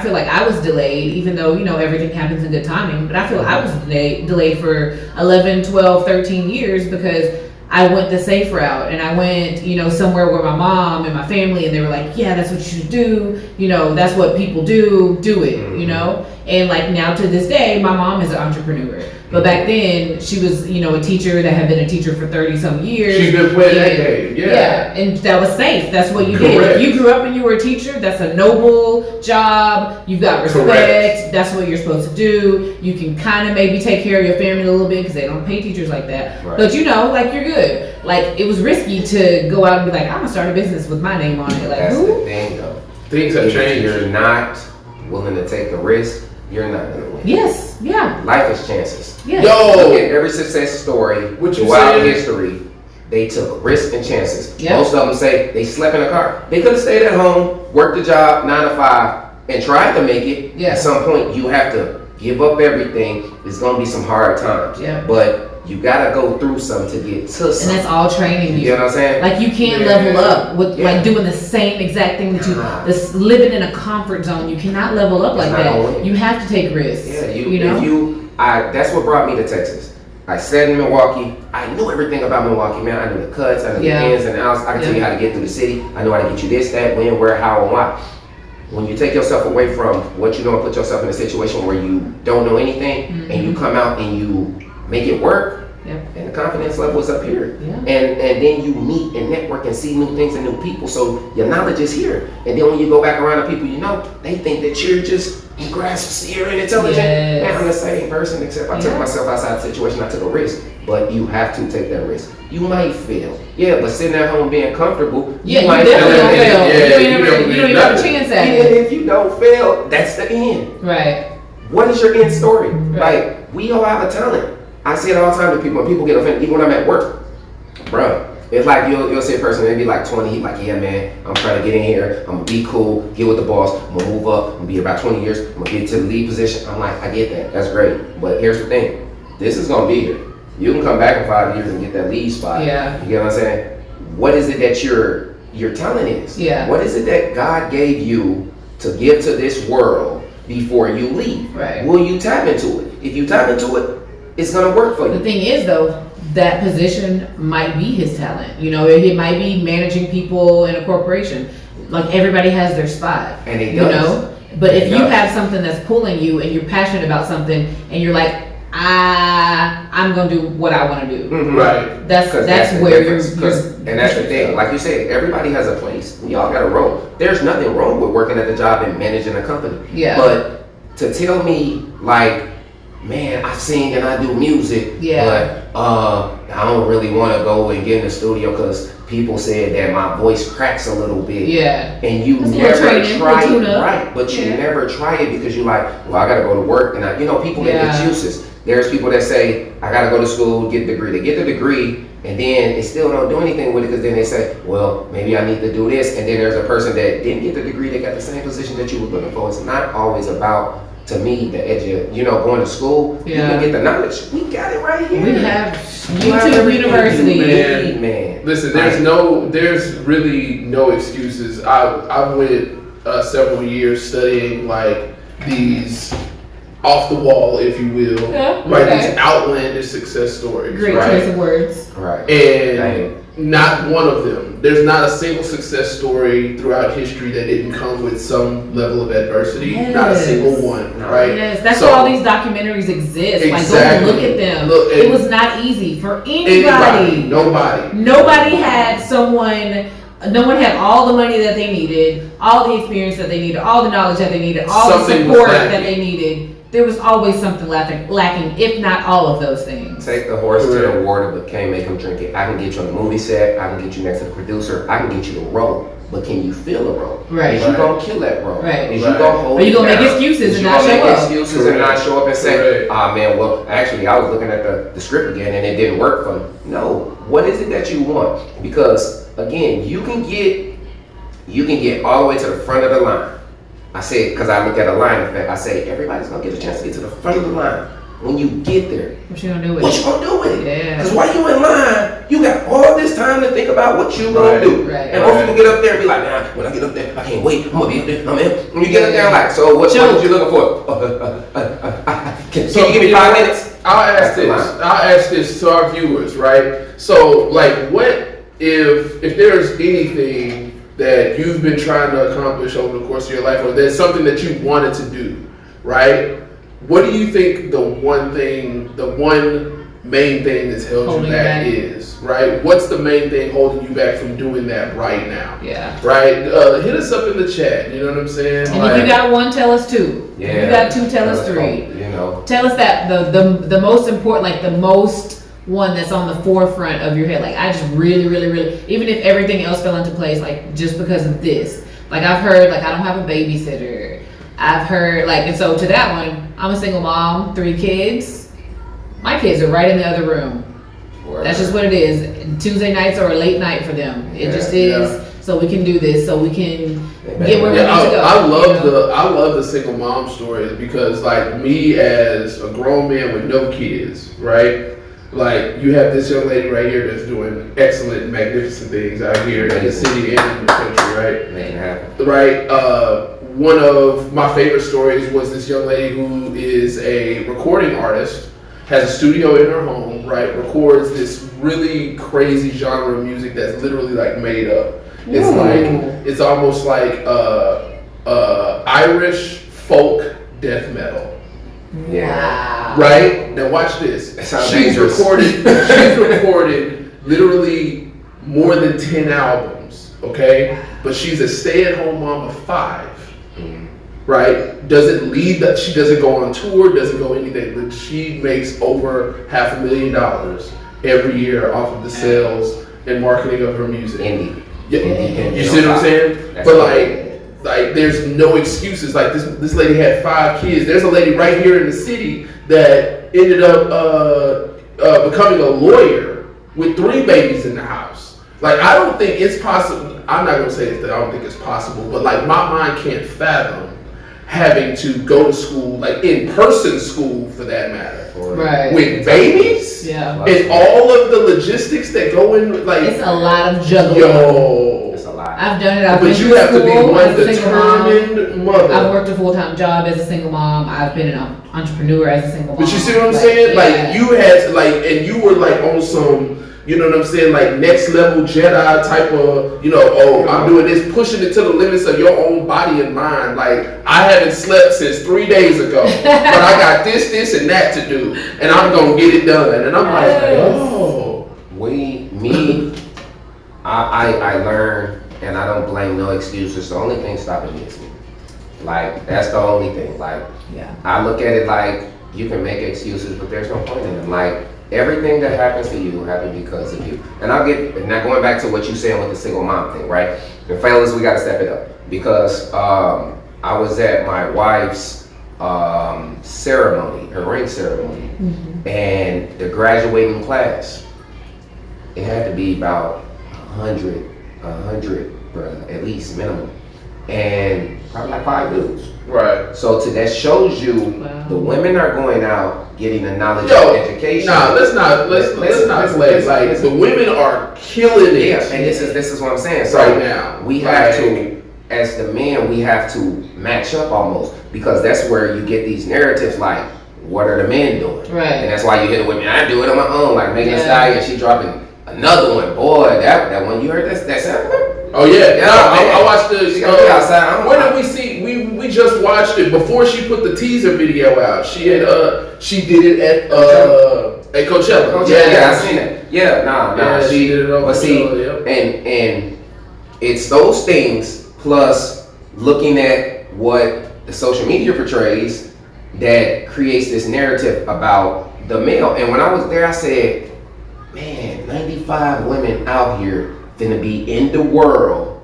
feel like I was delayed, even though everything happens in good timing. But I feel like I was delayed for 11, 12, 13 years because I went the safe route and I went, somewhere where my mom and my family and they were like, yeah, that's what you should do. That's what people do it, And like now to this day, my mom is an entrepreneur. But back then she was, a teacher that had been a teacher for 30 some years. She's been playing that game. Yeah. And that was safe. That's what you did. If you grew up and you were a teacher, that's a noble job. You've got respect. Correct. That's what you're supposed to do. You can kind of maybe take care of your family a little bit because they don't pay teachers like that. Right. But like you're good. Like it was risky to go out and be like, I'm gonna start a business with my name on it. Like that's who? The thing though. Things have changed. You're not willing to take the risk. You're not gonna win. Yes. Yeah. Life is chances. Yes. Look at every success story throughout history. They took risks and chances. Yep. Most of them say they slept in a car. They could have stayed at home, worked a job 9 to 5, and tried to make it. Yeah. At some point, you have to give up everything. There's gonna be some hard times. Yeah. But you gotta go through something to get to something. And that's all training. You know what I'm saying? Like you can't level up with like doing the same exact thing that this living in a comfort zone. You cannot level up like that. You have to take risks. Yeah, that's what brought me to Texas. I sat in Milwaukee. I knew everything about Milwaukee, man. I knew the cuts, I knew the ins and outs. I could tell you how to get through the city. I know how to get you this, that, when, where, how, and why. When you take yourself away from what you know and put yourself in a situation where you don't know anything and you come out and you make it work, Yep. And the confidence level is up here. Yeah. And then you meet and network and see new things and new people. So your knowledge is here. And then when you go back around to people you know, they think that you're just grasping and intelligent. Yes. Man, I'm the same person, except I took myself outside the situation, I took a risk. But you have to take that risk. You might fail. Yeah, but sitting at home being comfortable, you might definitely don't fail. Yeah, you don't even have a chance at it. Even if you don't fail, that's the end. Right. What is your end story? Right. Like, we all have a talent. I say it all the time to people. When people get offended, even when I'm at work, bro. It's like you'll see a person, they be like 20, he's like, yeah man, I'm trying to get in here, I'm gonna be cool, get with the boss, I'm gonna move up, I'm gonna be about 20 years, I'm gonna get to the lead position. I'm like, I get that, that's great. But here's the thing, this is gonna be here. You can come back in 5 years and get that lead spot. Yeah. You get what I'm saying? What is it that your talent is? Yeah. What is it that God gave you to give to this world before you leave? Right. Will you tap into it? If you tap into it, it's gonna work for you. The thing is though, that position might be his talent. You know, it might be managing people in a corporation. Like everybody has their spot. And it you does. know? But if It you does. have something that's pulling you and you're passionate about something and you're like, I'm gonna do what I want to do. Mhm. Right. That's the where difference. And that's the thing. Like you said, everybody has a place. We all got a role. There's nothing wrong with working at the job and managing a company. Yeah. But to tell me like, man, I sing and I do music, Yeah. but I don't really want to go and get in the studio because people said that my voice cracks a little bit. Yeah. And you That's a never little training, try little it, tune-up. right? But you Yeah. never try it because you're like, well, I gotta go to work, and people make Yeah. excuses. There's people that say, I gotta go to school, get a degree. They get the degree, and then they still don't do anything with it because then they say, well, maybe I need to do this. And then there's a person that didn't get the degree, they got the same position that you were looking for. It's not always about, to me, the going to school. You Yeah. can get the knowledge. We got it right here. We have You have YouTube everything University. you need, man. Listen, there's really no excuses. I went several years studying like these off the wall, if you will, Yeah, like okay. these outlandish success stories, Great right? choice of words. Right. And Right. not one of them. There's not a single success story throughout history that didn't come with some level of adversity. Yes. Not a single one, right? Yes, that's So- why all these documentaries exist. Like, Exactly. go look at them. Look, it and- was not easy for Anybody, anybody. nobody. Nobody had someone. No one had all the money that they needed, all the experience that they needed, all the knowledge that they needed, all Something the was support lacking. that they needed. There was always something lacking, if not all of those things. Take the horse to the water, but can't make him drink it. I can get you on the movie set. I can get you next to the producer. I can get you the role, but can you fill a role? Right. Is you gonna kill that role? Right. Is Right. you gonna hold? Are you it gonna make down? excuses Is and you not gonna show make up? excuses and not show up and say, Correct. "Ah man, well actually I was looking at the script again and it didn't work for me." No. What is it that you want? Because again, you can get all the way to the front of the line. I say, because I look at a line effect, I say everybody's gonna get a chance to get to the front of the line. When you get there, What you gonna do with what it? you gonna do with it? Yeah. Because while you in line, you got all this time to think about what you gonna do. Right. And most people get up there and be like, nah, when I get up there, I can't wait. I'm gonna be up there. I'm in. When you get up there, like, so what Joke. you looking for? Can you give me 5 minutes? I'll That's ask the this. line. I'll ask this to our viewers, right? So, like, what if there's anything that you've been trying to accomplish over the course of your life, or there's something that you wanted to do, right? What do you think the one main thing that's held Holding you back back. is, right? What's the main thing holding you back from doing that right now? Yeah. Right? Hit us up in the chat. You know what I'm saying? And if you got one, tell us two. Yeah. If you got two, tell us three. You know. Tell us that the most important, like the most one that's on the forefront of your head. Like I just really, even if everything else fell into place, like just because of this. Like I've heard, like I don't have a babysitter. I've heard, like, and so to that one, I'm a single mom, 3 kids. My kids are right in the other room. That's just what it is. Tuesday nights are a late night for them. It just is. Yeah. So we can do this. So we can get where we need to go. I love the single mom stories because, like, me as a grown man with no kids, right? Like, you have this young lady right here that's doing excellent, magnificent things out here in the city and in the country, right? Make it happen. Right. One of my favorite stories was this young lady who is a recording artist, has a studio in her home, right? Records this really crazy genre of music that's literally like made up. It's it's almost like Irish folk death metal. Yeah. Right? Now watch this. She's recorded literally more than 10 albums, okay? But she's a stay-at-home mom of 5. Right? Doesn't lead that, she doesn't go on tour, doesn't go anything, but she makes over $500,000 every year off of the sales and marketing of her music. Indie. Yeah. You see what I'm saying? That's but like there's no excuses. Like this lady had 5 kids. There's a lady right here in the city that ended up becoming a lawyer with 3 babies in the house. Like, I don't think it's possible. I'm not gonna say that I don't think it's possible, but like my mind can't fathom having to go to school, like in-person school for that matter, right? With babies, yeah, and all of the logistics that go in, like it's a lot of juggling. Yo, it's a lot. I've done it. But you have to be one determined mother. I've worked a full-time job as a single mom. I've been an entrepreneur as a single mom. But you see what I'm saying? Yeah. Like you had to, like, and you were like on some. You know what I'm saying? Like next level Jedi type of, I'm doing this, pushing it to the limits of your own body and mind. Like, I haven't slept since 3 days ago, but I got this, and that to do, and I'm gonna get it done. And I'm like, oh. I learned, and I don't blame no excuses. The only thing stopping me is me. Like, that's the only thing. Like, I look at it like, you can make excuses, but there's no point in them. Like, everything that happens to you happened because of you. And now going back to what you saying with the single mom thing, right? And fellas, we gotta step it up. Because I was at my wife's ceremony, her ring ceremony, and the graduating class, it had to be about 100, at least minimum. And probably like 5 dudes. Right. So that shows you the women are going out getting the knowledge and education. Nah, let's not play. Like the women are killing it. Yeah, and this is what I'm saying. So right now, we have to, as the men, we have to match up almost, because that's where you get these narratives like, what are the men doing? Right. And that's why you hear the women, I do it on my own. Like Megan Thee Stallion, she dropping another one. Boy, that one you heard that sound? Oh yeah, I watched the. Outside. When did we see? We just watched it before she put the teaser video out. She had she did it at Coachella. Yeah, I seen it. Yeah, nah. She did it over. But see, and it's those things plus looking at what the social media portrays that creates this narrative about the male. And when I was there, I said, man, 95 women out here finna be in the world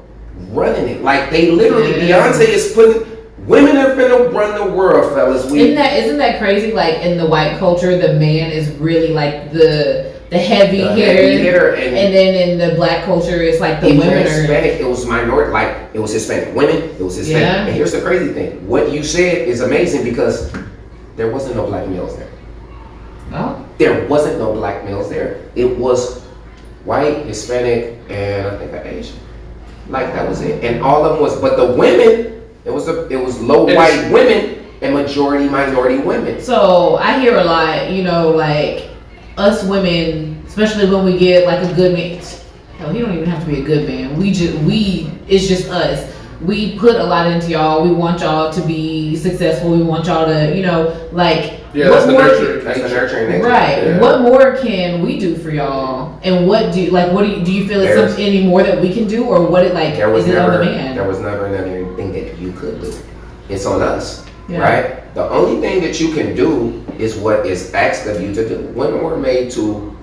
running it. Like they literally, Beyonce is putting, women are finna run the world, fellas. Isn't that crazy? Like in the white culture, the man is really like the heavy hitter, and then in the black culture, it's like the women are Hispanic. It was minority, like it was Hispanic women, it was Hispanic. Yeah. And here's the crazy thing: what you said is amazing because there wasn't no black males there. Oh. There wasn't no black males there. It was white, Hispanic, and I think Asian. Like that was it. And all of them was, but the women, it was low white women and majority minority women. So I hear a lot, like us women, especially when we get like a good man. Hell, he don't even have to be a good man. It's just us. We put a lot into y'all. We want y'all to be successful. We want y'all to, that's the nurturing. That's the nurturing nature. Right. Yeah. What more can we do for y'all? And what do you feel it's something any more that we can do, or what is it on the man? There was never anything that you could do. It's on us, right? The only thing that you can do is what is asked of you to do. Women were made to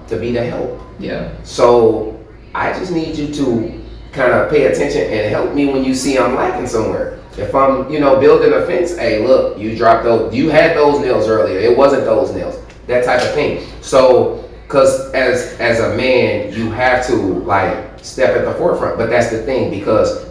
be the help. Yeah. So I just need you to kind of pay attention and help me when you see I'm lacking somewhere. If I'm, building a fence, hey, look, you dropped those, you had those nails earlier. It wasn't those nails. That type of thing. So, because as a man, you have to step at the forefront. But that's the thing, because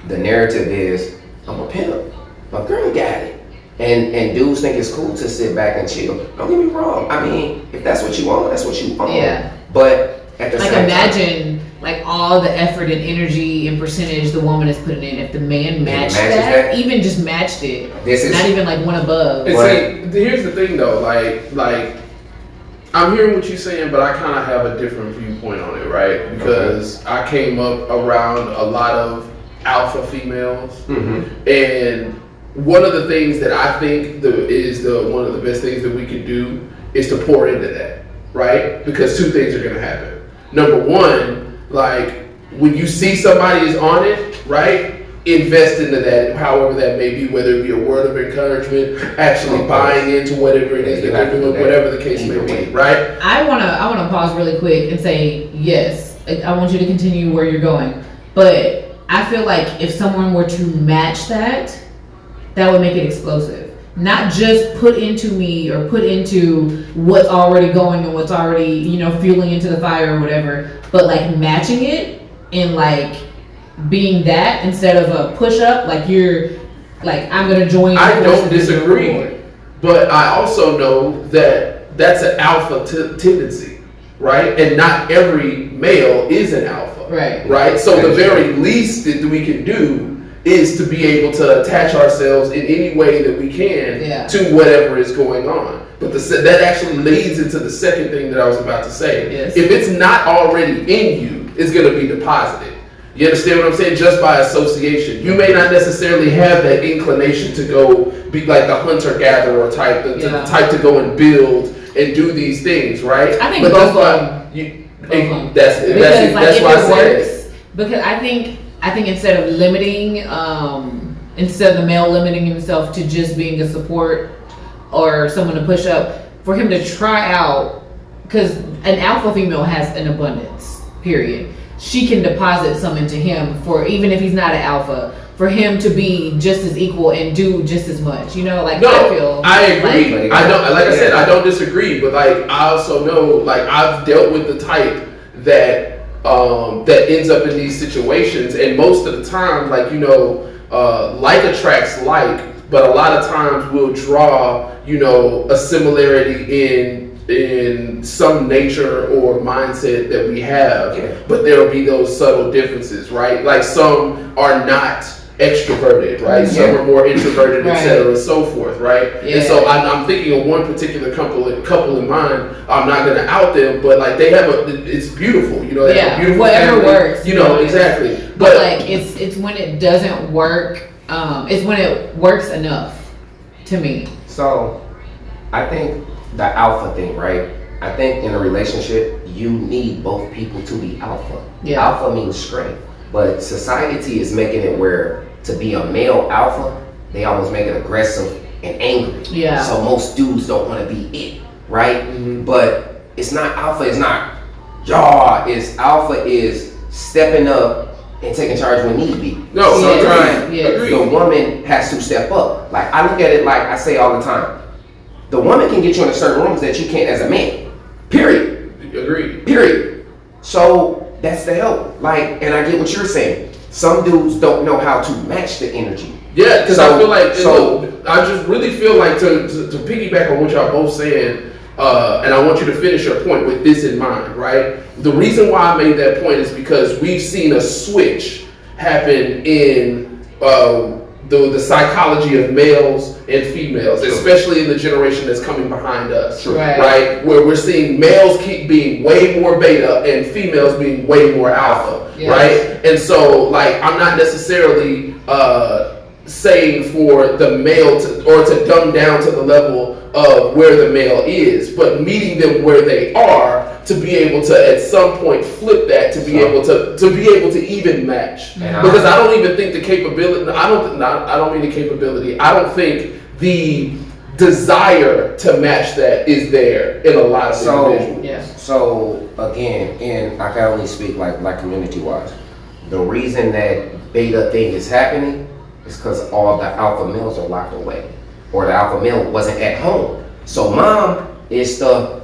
the narrative is, I'm a pimp. My girl got it. And dudes think it's cool to sit back and chill. Don't get me wrong. I mean, if that's what you want, that's what you want. Yeah. But at the same time, imagine all the effort and energy and percentage the woman is putting in. If the man matched that, even just matched it, not even one above. And see, here's the thing though, like I'm hearing what you're saying, but I kind of have a different viewpoint on it, right? Because I came up around a lot of alpha females, and one of the things that I think one of the best things that we can do is to pour into that, right? Because two things are going to happen. Number one, like when you see somebody is on it, right? Invest into that, however that may be, whether it be a word of encouragement, actually buying into whatever it is that they're doing, whatever the case may be, right? I wanna pause really quick and say yes. I want you to continue where you're going, but I feel like if someone were to match that would make it explosive. Not just put into me or put into what's already going and what's already, fueling into the fire or whatever, but like matching it and like being that instead of a push up, like you're like, I'm gonna join. I don't disagree, but I also know that that's an alpha tendency, right? And not every male is an alpha, right? So the very least that we can do is to be able to attach ourselves in any way that we can to whatever is going on. But that actually leads into the second thing that I was about to say. Yes. If it's not already in you, it's going to be deposited. You understand what I'm saying? Just by association. You may not necessarily have that inclination to go be like the hunter-gatherer type, the type to go and build and do these things, right? I think but both of them. That's why I said. Because I think instead of limiting, instead of the male limiting himself to just being a support or someone to push up, for him to try out, because an alpha female has an abundance, period. She can deposit some into him for, even if he's not an alpha, for him to be just as equal and do just as much. I agree. I said, I don't disagree, but like I also know, like I've dealt with the type that ends up in these situations, and most of the time, like like attracts like, but a lot of times we'll draw a similarity in some nature or mindset that we have, but there'll be those subtle differences, right? Like some are not extroverted, right? Some are more introverted, etc., and so forth, right? And so I'm thinking of one particular couple in mind. I'm not going to out them, but like they have it's beautiful, they have a beautiful whatever family, works, exactly. But like it's when it doesn't work. It's when it works enough, to me. So, I think the alpha thing, right? I think in a relationship, you need both people to be alpha. Yeah. Alpha means strength, but society is making it where to be a male alpha, they almost make it aggressive and angry. Yeah. So most dudes don't want to be it, right? Mm-hmm. But it's not alpha. It's not It's alpha is stepping up and taking charge when need be. No, sometimes the woman has to step up. Like I look at it like I say all the time. The woman can get you into certain rooms that you can't as a man. Period. Agreed. Period. So that's the help. Like, and I get what you're saying. Some dudes don't know how to match the energy. Yeah, because I feel like I just really feel like to piggyback on what y'all both saying, and I want you to finish your point with this in mind, right? The reason why I made that point is because we've seen a switch happen in the psychology of males and females, especially in the generation that's coming behind us, right? Where we're seeing males keep being way more beta and females being way more alpha, right? And so, like, I'm not necessarily saying for the male to dumb down to the level of where the male is, but meeting them where they are to be able to at some point flip that to be able to even match. Because I don't even think the capability. I don't mean the capability. I don't think the desire to match that is there in a lot of individuals. So again, and I can only speak like community wise. The reason that beta thing is happening is because all the alpha males are locked away, or the alpha male wasn't at home. So mom is the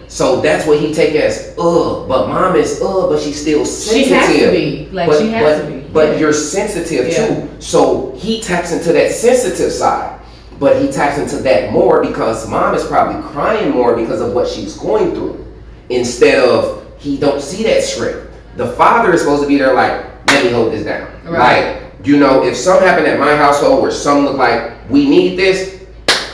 So that's what he take as but mom is but she's still sensitive. She has to be. She has to be. But you're sensitive too. So he taps into that sensitive side. But he taps into that more because mom is probably crying more because of what she's going through. Instead of he don't see that strength. The father is supposed to be there like, let me hold this down. Right. Like, if something happened at my household where some look like we need this,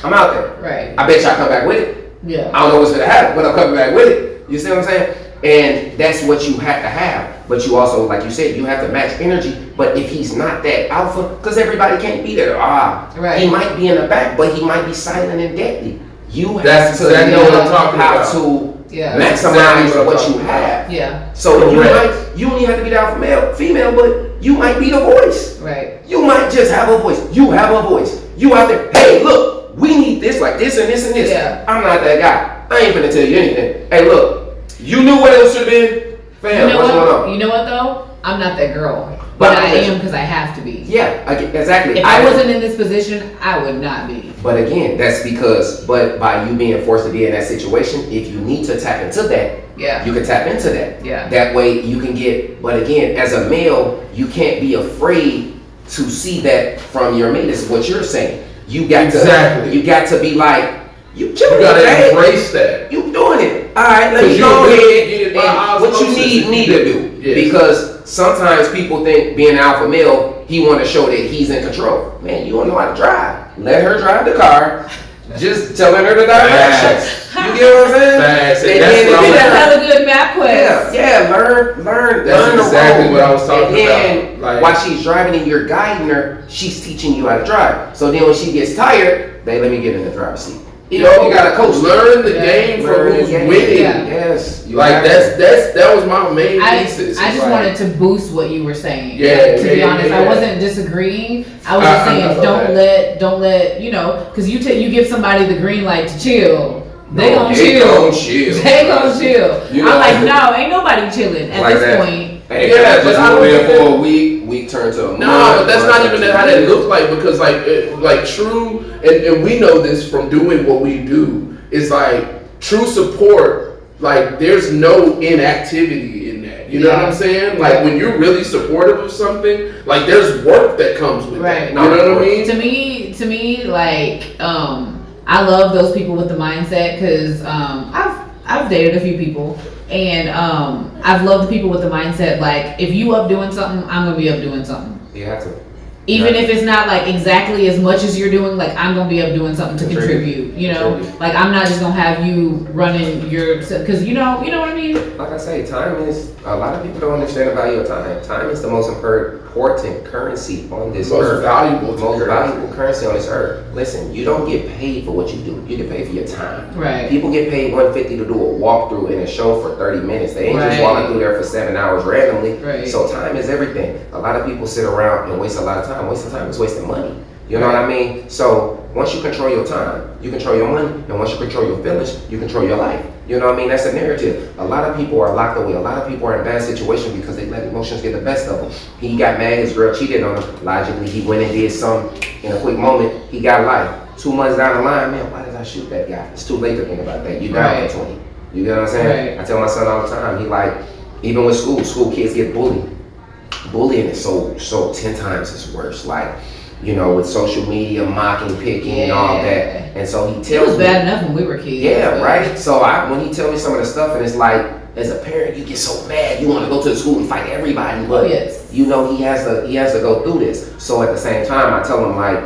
I'm out there. Right. I bet y'all come back with it. Yeah. I don't know what's gonna happen, but I'm coming back with it. You see what I'm saying? And that's what you have to have. But you also, like you said, you have to match energy. But if he's not that alpha, because everybody can't be there. Right. He might be in the back, but he might be silent and deadly. You That's have to exactly know what I'm talking how about. to That's maximize exactly what you have. Yeah. So you don't even have to be the alpha male, female, but you might be the voice. Right. You might just have a voice. You have a voice. You out there, hey, look, we need this, like this and this and this. Yeah. I'm not that guy. I ain't gonna tell you anything. Hey, look, you knew what else should have been? Fam, what's going on? You know what though? I'm not that girl. But I am because I have to be. Yeah, exactly. If I wasn't in this position, I would not be. But again, that's because, but by you being forced to be in that situation, if you need to tap into that, you can tap into that. Yeah. That way you can get, but again, as a male, you can't be afraid to see that from your mate. This is what you're saying. You got to be like, you gotta embrace that. You doing it. All right, let me go ahead and what you need to do. Yes. Because sometimes people think being an alpha male, he want to show that he's in control. Man, you don't know how to drive. Let her drive the car. Just telling her the directions. You get what I'm saying? That's a good map quest. Yeah, learn That's exactly what I was talking about. Like, while she's driving and you're guiding her, she's teaching you how to drive. So then when she gets tired, let me get in the driver's seat. You gotta coach. Learn the game from who's winning. Yes. Like that was my main thesis. I just wanted to boost what you were saying. Yeah. To be honest, I wasn't disagreeing. I was just saying don't let because you give somebody the green light to chill. They gonna chill. They gonna chill. I'm like, no, ain't nobody chilling at this point. Hey, but I don't been for a week turn to a month. No, but that's not even how that looks like, because like true, and we know this from doing what we do, is like true support, like there's no inactivity in that. You know what I'm saying? Like when you're really supportive of something, like there's work that comes with that. You know what I mean? To me, like, I love those people with the mindset, because I've dated a few people, and I've loved the people with the mindset, like, if you up doing something, I'm gonna be up doing something. You have to. Even if it's not like exactly as much as you're doing, like I'm gonna be up doing something to contribute. Like I'm not just gonna have you running your, because you know what I mean. Like I say, time is, a lot of people don't understand the value of time. Time is the most important currency on this earth. Most valuable currency on this earth. Listen, you don't get paid for what you do. You get paid for your time. Right. People get paid $150 to do a walkthrough in a show for 30 minutes. They ain't just walking through there for 7 hours randomly. Right. So time is everything. A lot of people sit around and waste a lot of time. Wasting time is wasting money. You know what I mean? So once you control your time, you control your money, and once you control your feelings, you control your life. You know what I mean? That's the narrative. A lot of people are locked away. A lot of people are in bad situations because they let emotions get the best of them. He got mad, his girl cheated on him. Logically, he went and did something in a quick moment. He got life. 2 months down the line, man, why did I shoot that guy? It's too late to think about that. You down for 20. You know what I'm saying? I tell my son all the time, he like, even with school kids get bullied. Bullying is so 10 times as worse. Like, with social media, mocking, picking, and all that. And so he tells me. It was bad enough when we were kids. Yeah, right? So when he tells me some of the stuff, and it's like, as a parent, you get so mad. You want to go to the school and fight everybody. But, he has to go through this. So at the same time, I tell him, like,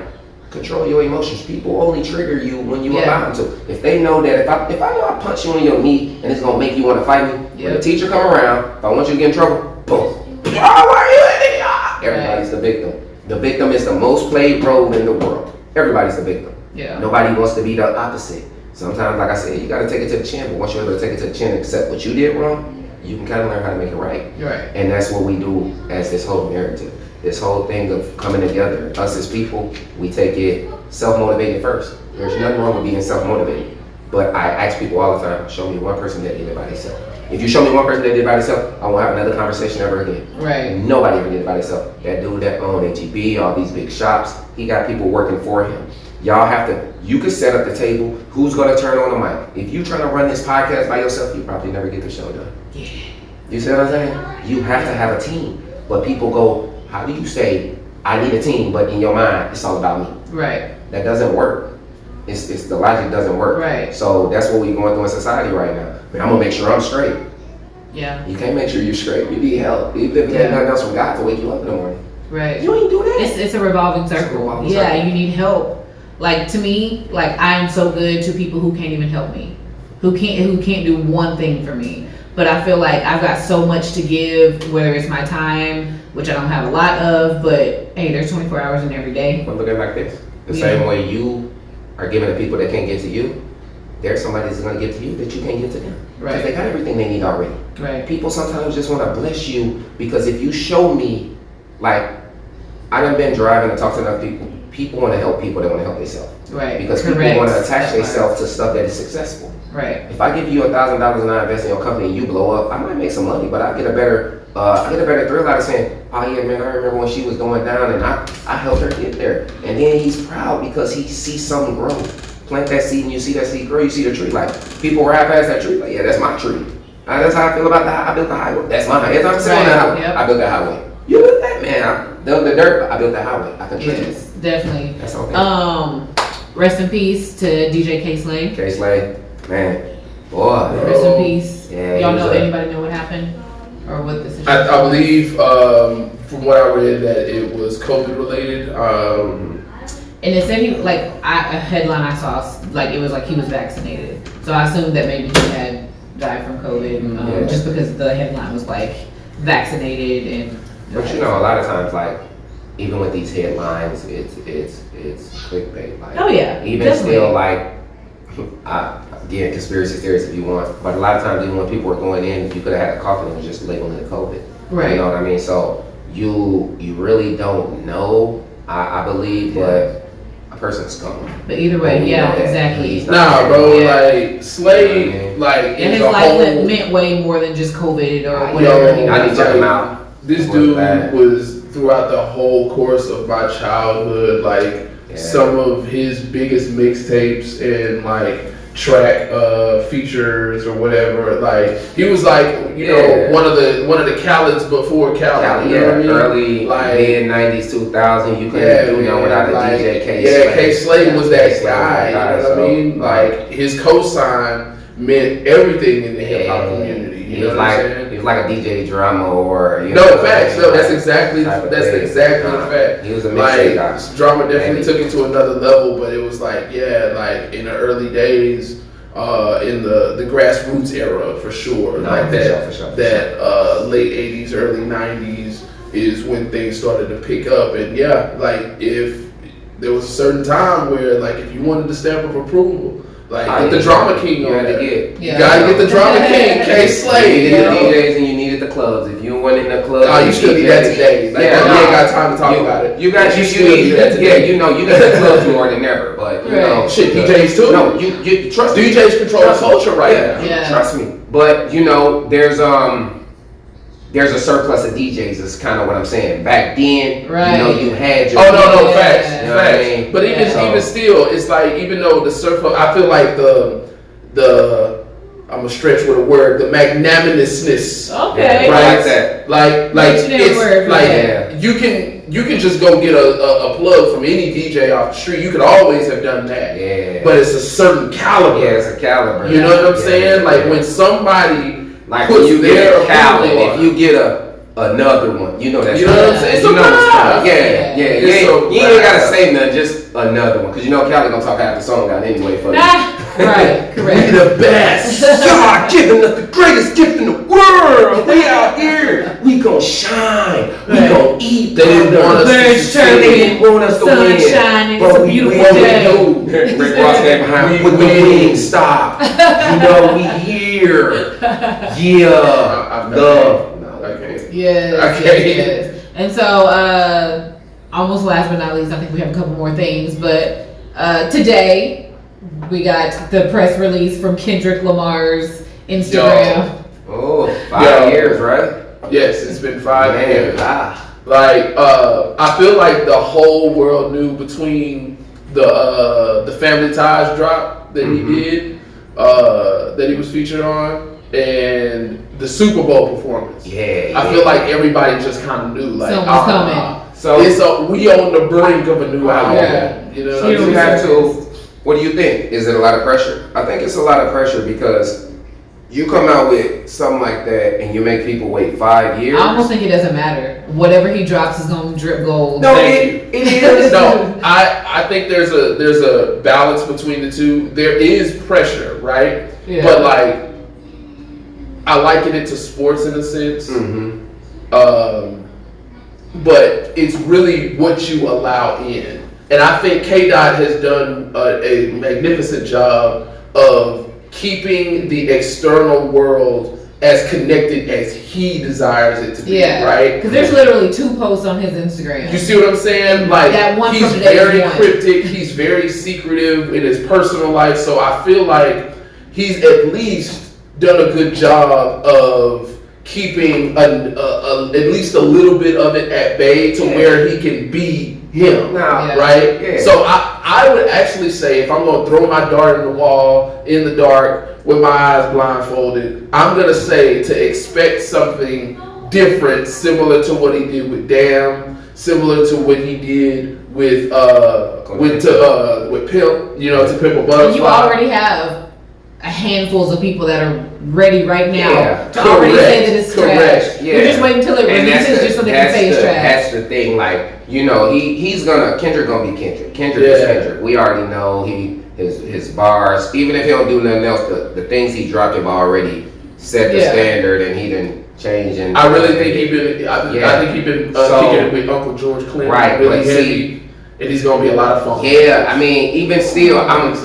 control your emotions. People only trigger you when you allow them to. If they know that, if I know I punch you in your knee, and it's going to make you want to fight me, when the teacher come around, if I want you to get in trouble, boom. Everybody's the victim. The victim is the most played role in the world. Everybody's the victim. Yeah. Nobody wants to be the opposite. Sometimes, like I said, you got to take it to the chin. But once you're able to take it to the chin and accept what you did wrong, you can kind of learn how to make it right. Right. And that's what we do as this whole narrative. This whole thing of coming together. Us as people, we take it self-motivated first. There's nothing wrong with being self-motivated. But I ask people all the time, show me one person that did it by themselves. If you show me one person that did it by themselves, I won't have another conversation ever again. Right. Nobody ever did it by themselves. That dude that owned HEB, all these big shops, he got people working for him. Y'all have to, you can set up the table, who's gonna turn on the mic. If you trying to run this podcast by yourself, you probably never get the show done. Yeah. You see what I'm saying? You have to have a team. But people go, how do you say, I need a team, but in your mind, it's all about me? Right. That doesn't work. It's the logic doesn't work. Right. So that's what we're going through in society right now. Man, I'm gonna make sure I'm straight. Yeah. You can't make sure you're straight. You need help. Even if you have nothing else from God to wake you up in the morning. Right. You ain't do that. It's a revolving circle. Yeah, you need help. Like, to me, like, I am so good to people who can't even help me. who can't do one thing for me. But I feel like I've got so much to give, whether it's my time, which I don't have a lot of, but hey, there's 24 hours in every day. But look at it like this. The same way you are giving to people that can't get to you, there's somebody that's going to get to you that you can't get to them. Right. Because they got everything they need already. Right. People sometimes just want to bless you because if you show me, like, I done been driving and talked to enough people. People want to help people that want to help themselves. Right. Because people want to attach themselves to stuff that is successful. Right. If I give you $1,000 and I invest in your company and you blow up, I might make some money, but I get a better thrill out of saying, oh yeah, man, I remember when she was going down and I helped her get there. And then he's proud because he sees something grow. Plant that seed and you see that seed grow, you see the tree. Like, people ride past that tree, like, yeah, that's my tree. That's how I feel about I built the highway. That's my highway. I'm sitting on the highway. Yep. I built the highway. You built that, man. I built the dirt, I built the highway. I contribute. Yes, definitely. That's okay. Rest in peace to DJ K-Slay. K-Slay, man. Boy. Rest in peace. Yeah, y'all know, anybody know what happened? Or what this is? I believe, from what I read, that it was COVID related. And it said a headline I saw, like, it was like he was vaccinated. So I assumed that maybe he had died from COVID, just because the headline was like, vaccinated and. But you know, a lot of times, like, even with these headlines, it's clickbait. Like, oh yeah, even definitely. Still, like, again, conspiracy theories if you want, but a lot of times, even when people were going in, you could have had a cough and it was just labeling it COVID. Right. You know what I mean? So you really don't know. I believe, but a person's gone. But either way, yeah, exactly. Nah, bro, like Slade, like, and his life meant way more than just COVID or whatever. I need to check him out. This dude was throughout the whole course of my childhood, like some of his biggest mixtapes and like track features or whatever. Like he was like, you know, one of the Khaled's before Khaled. You know what I mean? Early like mid '90s, 2000. You couldn't do nothing without a DJ K. Yeah, K-Slade was that guy. You know what I mean? Like his cosign meant everything in the hip hop community. He was like a DJ drama or facts. No, that's exactly the fact. He was a mixtape guy. Drama definitely took it to another level, but it was like like in the early days, in the grassroots era for sure. That late '80s, early '90s is when things started to pick up, and like if there was a certain time where like if you wanted the stamp of approval. Like, get the drama king on there. You gotta get the drama king, K-Slade. You needed the DJs and you needed the clubs. If you weren't in the club, you still need that today. Like, you ain't got time to talk about it. You need that today. You need the clubs more than ever. But you know, shit, DJs too. No, you trust me. DJs control the culture right now. Yeah, trust me. But you know, there's a surplus of DJs is kind of what I'm saying. Back then, you know, you had your... facts. I mean? But even still, it's like, even though the surplus, I feel like the I'm gonna stretch with a word, the magnanimousness. Okay. Right? Like it's you can just go get a plug from any DJ off the street. You could always have done that. Yeah. But it's a certain caliber. Yeah, it's a caliber. You know what I'm saying? Like when somebody... Like when you get a Khaled, if you get another one, you know that's you know what I'm saying. You know you ain't gotta say nothing, just another one, cause you know Khaled gonna talk half the song out anyway for you. Right, correct. We the best. God giving us the greatest gift in the world. We out here, we gon' shine, we gon' eat. They didn't want us to win, shining, but it's a beautiful day. Rick Ross came behind with the wings stop. You know we here. Yes. And so, almost last but not least, I think we have a couple more things, but today we got the press release from Kendrick Lamar's Instagram. Oh, 5 years, right? Yes, it's been 5 years. Like, I feel like the whole world knew between the Family Ties drop that he did, that he was featured on, and the Super Bowl performance. I feel like everybody just kind of knew, like, someone's coming. So we on the brink of a new album. You know, what do you think? Is it a lot of pressure? I think it's a lot of pressure because you come out with something like that and you make people wait 5 years. I almost think it doesn't matter. Whatever he drops is gonna drip gold. No, it is. No, I think there's a balance between the two. There is pressure, right? Yeah. But like, I liken it to sports in a sense. Mm-hmm. But it's really what you allow in. And I think K-Dot has done a magnificent job of keeping the external world as connected as he desires it to be, right? Because there's literally 2 posts on his Instagram. You see what I'm saying? Like, that one he's from today's very one. cryptic, he's very secretive in his personal life, so I feel like he's at least done a good job of keeping at least a little bit of it at bay to where he can be him, right? Yeah. So I would actually say, if I'm going to throw my dart in the wall in the dark with my eyes blindfolded, I'm going to say to expect something different, similar to what he did with Damn, similar to what he did with Pimp, to Pimp a Butterfly. You already have a handfuls of people that are ready right now to already say that it's trash. Yeah. You're just waiting until it releases just so they can say it's trash. That's the thing. Like, Kendrick gonna be Kendrick. Kendrick is Kendrick. We already know his bars. Even if he don't do nothing else, the things he dropped have already set the standard, and he didn't change. And I really think I think he's been kicking it with Uncle George Clinton, right? Really heavy. And he's gonna be a lot of fun. Yeah, I mean, even still, I'm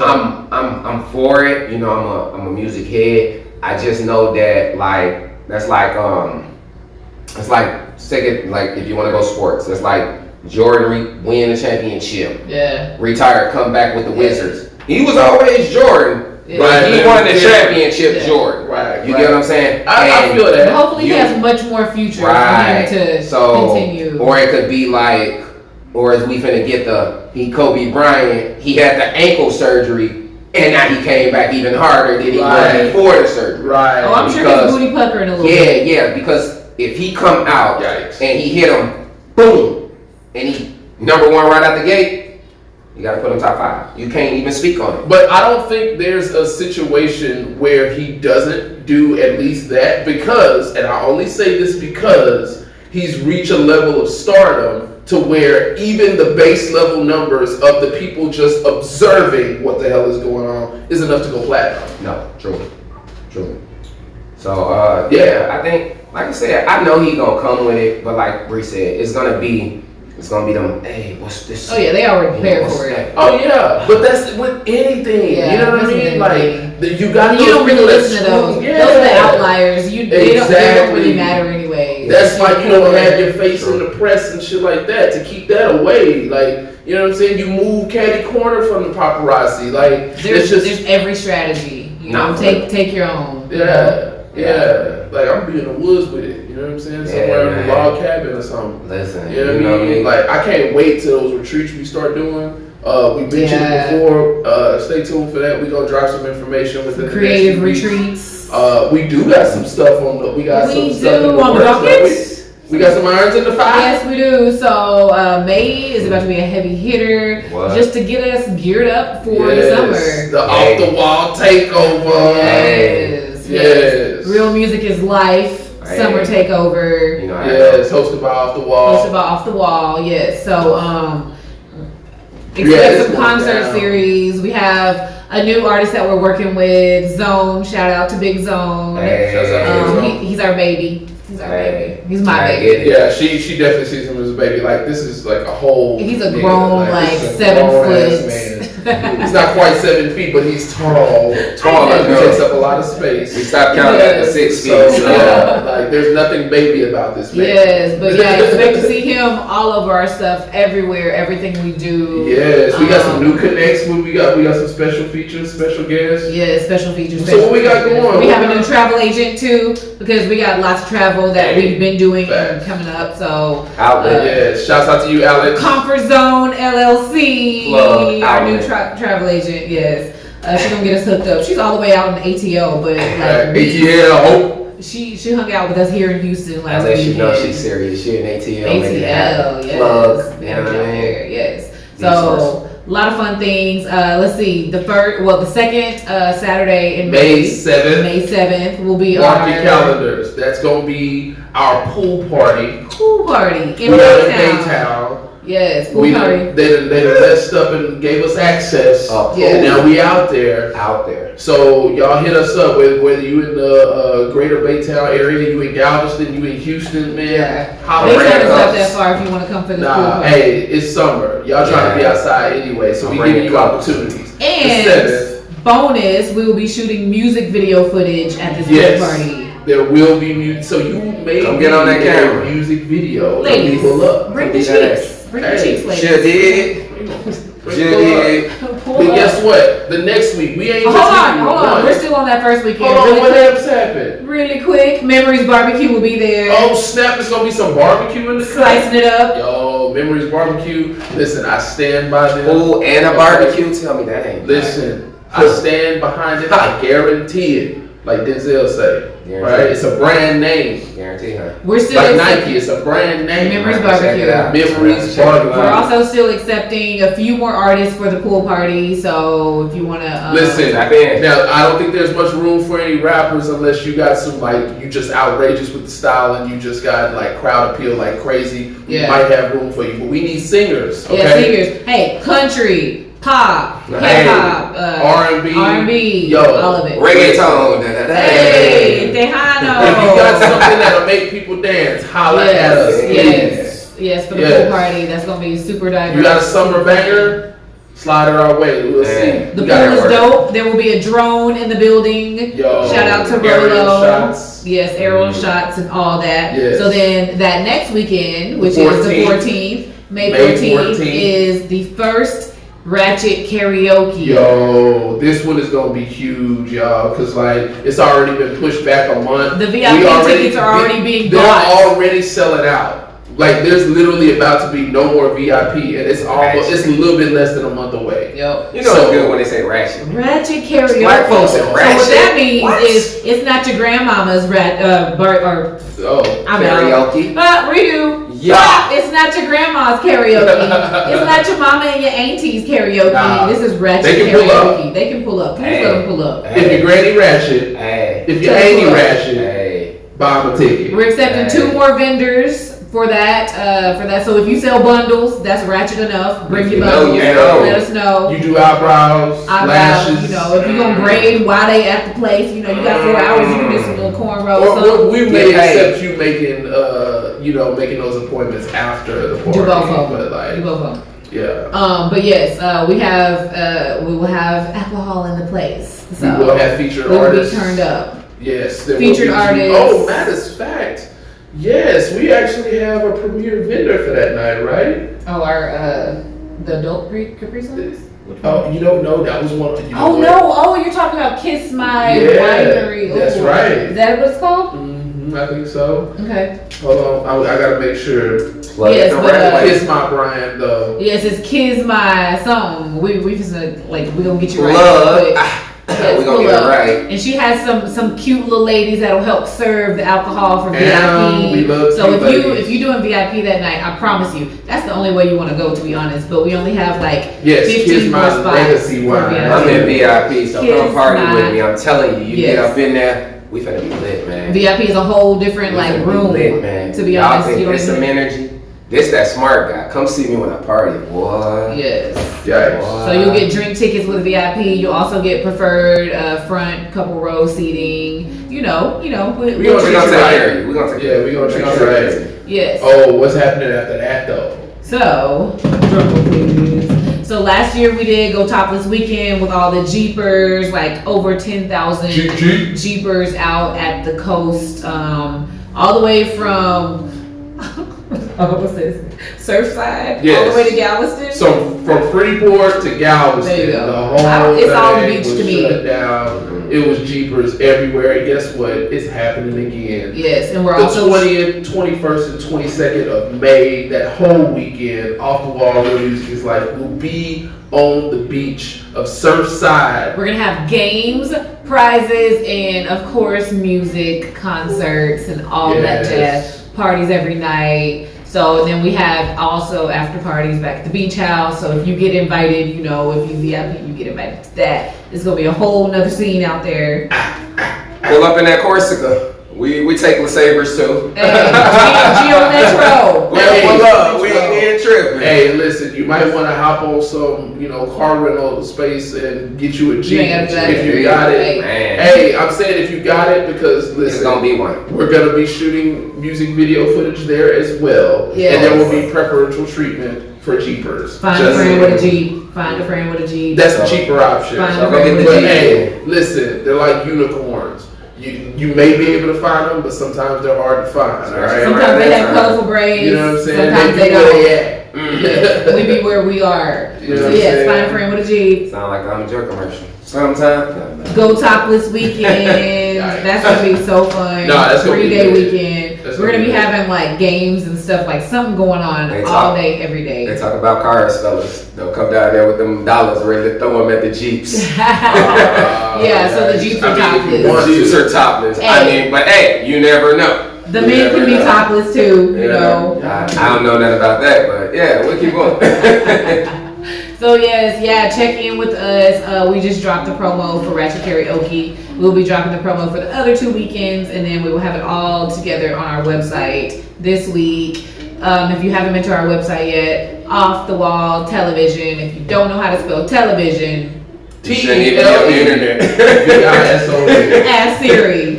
for it. I'm a music head. I just know that it's like second, like if you want to go sports, it's like Jordan win the championship. Yeah. Retire, come back with the Wizards. He was always Jordan, but he won the championship. Jordan. Right. You get what I'm saying? I feel that. Hopefully, he has much more future for him to continue. Or it could be like. Or as we finna get Kobe Bryant, he had the ankle surgery, and now he came back even harder than he was before the surgery. Right. Oh, I'm sure his booty puckering a little bit. Yeah, because if he come out and he hit him, boom, and he number 1 right out the gate, you gotta put him top 5. You can't even speak on it. But I don't think there's a situation where he doesn't do at least that, because, and I only say this because he's reached a level of stardom to where even the base level numbers of the people just observing what the hell is going on is enough to go platinum. No, true. So I think, like I said, I know he's gonna come with it, but like Bree said, it's gonna be them. Hey, what's this? Oh yeah, they already prepared for it. Oh yeah, but that's with anything. You know what I mean? Like you got. You don't really listen to those. Those are the outliers. They don't really matter anyway. That's why you don't have your face in the press and shit like that, to keep that away. Like, you know what I'm saying? You move catty corner from the paparazzi. Like, there's every strategy. Take your own. Yeah. Like, I'm be in the woods with it. You know what I'm saying? Somewhere in a log cabin or something. Listen, you know what I mean? Like, I can't wait till those retreats we start doing. We mentioned it before. Stay tuned for that. We're gonna drop some information within creative retreats. We do got some stuff on the. We got some stuff in the works. We got some irons in the fire. Yes, we do. So May is about to be a heavy hitter, just to get us geared up for the summer. The off the wall takeover. Yes. Real music is life. Summer takeover. Hosted by Off the Wall. Yes. So expect some concert series. We have a new artist that we're working with, Zone. Shout out to Big Zone. He's our baby. He's our baby. He's my baby. Yeah, she definitely sees him as a baby. Like, this is like a whole. He's a grown, 7 foot. He's not quite 7 feet, but he's tall. He takes up a lot of space. We stopped counting at the 6 feet. Like, there's nothing baby about this man. Yes, but expect to see him all over our stuff, everywhere, everything we do. Yes, we got some new connects. We got some special features, special guests. Yeah, special features. So what we got going? We have a new travel agent too, because we got lots of travel that we've been doing and coming up. So shouts out to you, Alex. Comfort Zone LLC, our new travel agent. Yes, she's gonna get us hooked up. She's all the way out in ATL, but ATL. She hung out with us here in Houston last week. Let you know she's serious. She in ATL. ATL, yes. Plug. You know what I mean? Yes. So A lot of fun things. Let's see. The second Saturday in May 7th. May 7th will be Mark your calendars. That's gonna be our pool party. Pool party in Baytown. Yes, pool party. They messed up and gave us access. Yes. Now we out there. So y'all hit us up whether you in the greater Baytown area, you in Galveston, you in Houston, man. Yeah. Holla They at trying to us. step that far if you want to come for this pool party. Hey, it's summer. Y'all trying to be outside anyway, so we giving you opportunities. And bonus, we will be shooting music video footage at this pool party. There will be music, so you may get on that camera. Music video. Ladies, bring the cheeks. Bring the cheeks, ladies. Sure did. But guess what? The next week, we ain't hold on. We're still on that first weekend. Hold on, what else happened? Really quick, Memories Barbecue will be there. Oh snap, it's gonna be some barbecue in the Slicing it up. Yo, Memories Barbecue. Listen, I stand by them. Pool and a barbecue? Tell me that ain't. Listen, I stand behind it. I guarantee it. Like Denzel say. Right? It's a brand name. Guarantee, huh? We're still like Nike, it's a brand name. Memories Barbecue. Memories Barbecue. We're also still accepting a few more artists for the pool party, so if you want to listen, now I don't think there's much room for any rappers unless you got some you just outrageous with the style and you just got like crowd appeal like crazy. We might have room for you, but we need singers. Okay? Yeah, singers. Hey, country. Pop, hip hop, R&B, yo, all of it. Reggaeton. Hey, Tejano. If you got something that'll make people dance, holla at us. Yes, for the pool party. That's gonna be super diverse. You got a summer banger? Slide it our way. We'll see. The pool is dope. There will be a drone in the building. Yo, shout out to Rolo. Yes, aerial shots and all that. Yes. So then that next weekend, which is the 14th, May 14th, is the first Ratchet Karaoke. Yo, this one is gonna be huge, y'all, because it's already been pushed back a month. The VIP tickets are already being bought. They're already selling out. There's literally about to be no more VIP, and it's a little bit less than a month away. Yep. You know it's good when they say ratchet. Ratchet Karaoke. Black folks say ratchet. So what that means is it's not your grandmama's karaoke. Redo. Yeah. It's not your grandma's karaoke. It's not your mama and your auntie's karaoke. Nah, this is ratchet karaoke. They can pull up. Please let them pull up. If your granny ratchet, if your auntie ratchet, buy them a ticket. We're accepting 2 more vendors for that. So if you sell bundles, that's ratchet enough. Bring your bundles. Let us know. You do eyebrows, lashes. If you're gonna braid while they at the place, you got 4 hours. You can do some little cornrows. We may accept you making making those appointments after the party. Do both of them. But do both of them. Yeah. But yes, we will have alcohol in the place. So we will have featured we'll artists. Be turned up. Yes. Featured artists. Oh, matter of fact. Yes, we actually have a premier vendor for that night, right? Oh, the adult Capri Suns? Oh, you don't know that was one. You're talking about Kiss My Winery. That's right. Is that what it's called? I think so. Okay. Hold on, I gotta make sure. Yes, but Kiss My brand though. Yes, it's Kiss My something. We just we gonna get you right. We're gonna get it right. And she has some cute little ladies that'll help serve the alcohol for VIP. We love so if you're doing VIP that night, I promise you, that's the only way you want to go, to be honest. But we only have 15 more spots. Legacy wine. I'm in VIP, so come party with me. I'm telling you, get up in there. We finna be lit, man. VIP is a whole different room. Lit, man. To be honest, there's some energy. This that smart guy. Come see me when I party, boy. Yes. Yikes. So you'll get drink tickets with VIP. You'll also get preferred front couple row seating. We're gonna take care of you. We're gonna take care of you. We're gonna take care of you. Yes. Oh, what's happening after that though? So, please. So last year we did go Topless Weekend with all the Jeepers, over 10,000 Jeepers out at the coast, all the way from. What's this? Surfside? Yes. All the way to Galveston? So from Freeport to Galveston, there you go. The whole it's all the thing beach was to me. shut down. It was Jeepers everywhere. And guess what? It's happening again. Yes, and we're the also 20th, 21st, and 22nd of May, that whole weekend, Off the Wall Music is we'll be on the beach of Surfside. We're gonna have games, prizes, and of course music, concerts, and all that jazz. Parties every night. So then we have also after parties back at the beach house. So if you get invited, you know, if you VIP, you get invited to that. It's gonna be a whole nother scene out there. Pull up in that Corsica. We take LeSabres too. Hey, Geo Metro. Pull up. We ain't even tripping. Hey, listen, you might want to hop on some, you know, car rental space and get you a Jeep if you got it. Man. Hey, I'm saying if you got it because listen, It's gonna be one. we're gonna be shooting music video footage there as well, Yes. and there will be preferential treatment for Jeepers. Find a friend with a Jeep. Find a friend with a Jeep. That's a cheaper option. Find a So friend with a But Jeep. hey, listen, they're like unicorns. You may be able to find them, but sometimes they're hard to find. All right. Sometimes they have colorful braids. You know what I'm saying? Sometimes they don't. We be where we are. You know So what I'm yes, saying? find a friend with a Jeep. Sound like I'm a jerk commercial. Sometimes. Go Topless Weekend. That's gonna be so fun. No, that's gonna be 3-day good. weekend. That's We're gonna gonna be be good. having like games and stuff, like something going on They all talk- day, every They day. talk about cars, fellas. They'll come down there with them dollars ready to throw them at the Jeeps. Yeah, so the Jeeps are I mean, if you topless. want- Jeeps are topless. I Hey. mean, but hey, you never know. The You men never can be know. topless too, you Yeah. know. I don't know nothing about that, but yeah, we'll keep going. So yes, yeah, check in with us. We just dropped the promo for Ratchet Karaoke. We'll be dropping the promo for the other 2 weekends, and then we will have it all together on our website this week. If you haven't been to our website yet, Off the Wall Television. If you don't know how to spell television, You shouldn't even be on the internet. VISON. ask Siri.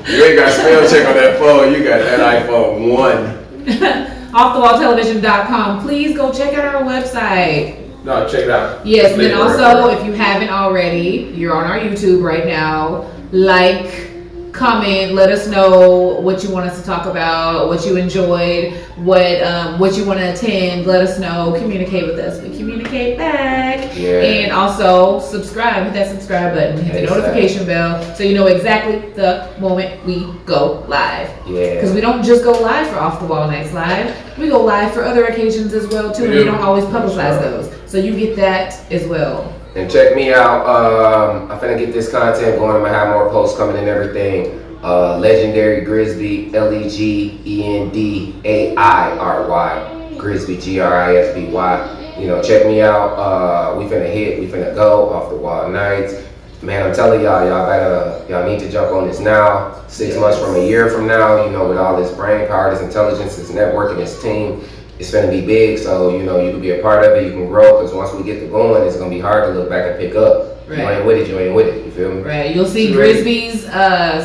You ain't got spell check on that phone. You got that iPhone 1. OffTheWallTelevision.com. Please go check out our website. No, check it out. Yes, and then Later, also, right. if you haven't already, you're on our YouTube right now. Like, comment, let us know what you want us to talk about, what you enjoyed, what you want to attend. Let us know. Communicate with us. We communicate back. Yeah. And also subscribe. Hit that subscribe button. Hit the Exactly. notification bell so you know exactly the moment we go live. Yeah. Because we don't just go live for Off the Wall Nights Live. We go live for other occasions as well too. And we don't always publicize those. So you get that as well. And check me out. I'm finna get this content going. I'm gonna have more posts coming and everything. Legendary Grisby, Legendairy, Grisby, Grisby. You know, check me out. We finna go Off the Wall Nights. Man, I'm telling y'all y'all need to jump on this now. 6 months from a year from now, you know, with all this brain power, this intelligence, this networking, this team, it's gonna be big. So, you know, you can be a part of it, you can grow, because once we get to going, it's gonna be hard to look back and pick up. Right. You ain't with it, you feel me? Right, you'll see Grisby's,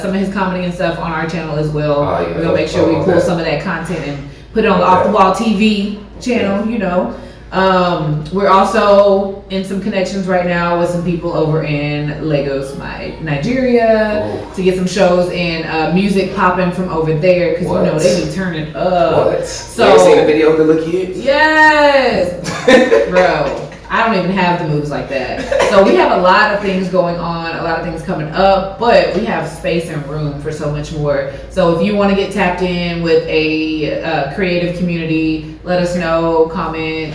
some of his comedy and stuff on our channel as well. Oh, yeah. We're gonna make sure we pull some of that content and put it on the Off the Wall TV channel, you know. We're also in some connections right now with some people over in Lagos, Nigeria, to get some shows and music popping from over there, because you know What? they be turning up. What? So you ain't seen the video of the little kids? yes, bro. I don't even have the moves like that. So we have a lot of things going on, a lot of things coming up, but we have space and room for so much more. So if you want to get tapped in with a creative community, let us know, comment,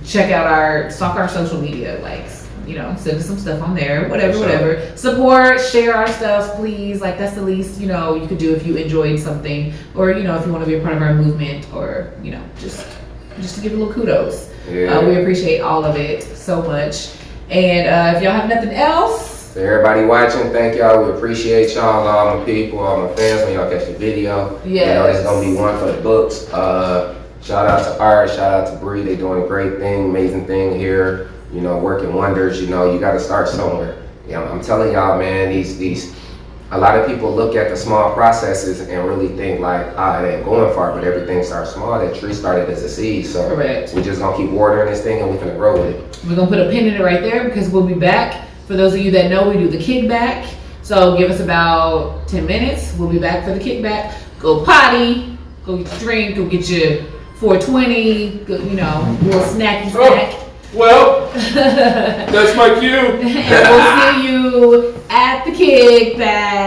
check out stalk our social media, like, you know, send us some stuff on there, whatever. Support, share our stuff, please. Like, that's the least, you know, you could do if you enjoyed something, or, you know, if you want to be a part of our movement, or, you know, just to give a little kudos. Yeah. We appreciate all of it so much. And if y'all have nothing else, So everybody watching, thank y'all. We appreciate y'all, all my people, all my fans. When y'all catch the video, you know it's gonna be one for the books. Shout out to Art, shout out to Bree. They doing a great thing, amazing thing here. You know, working wonders. You know, you got to start somewhere. Yeah, I'm telling y'all, man. These. A lot of people look at the small processes and really think like, it ain't going far, but everything starts small. That tree started as a seed, so correct. we just gonna keep watering this thing and we're gonna grow with it. We're gonna put a pin in it right there because we'll be back. For those of you that know, we do the kickback. So give us about 10 minutes. We'll be back for the kickback. Go potty, go get your drink, go get your 420, go, you know, a little snacky snack. Well, that's my cue. And we'll see you at the kickback.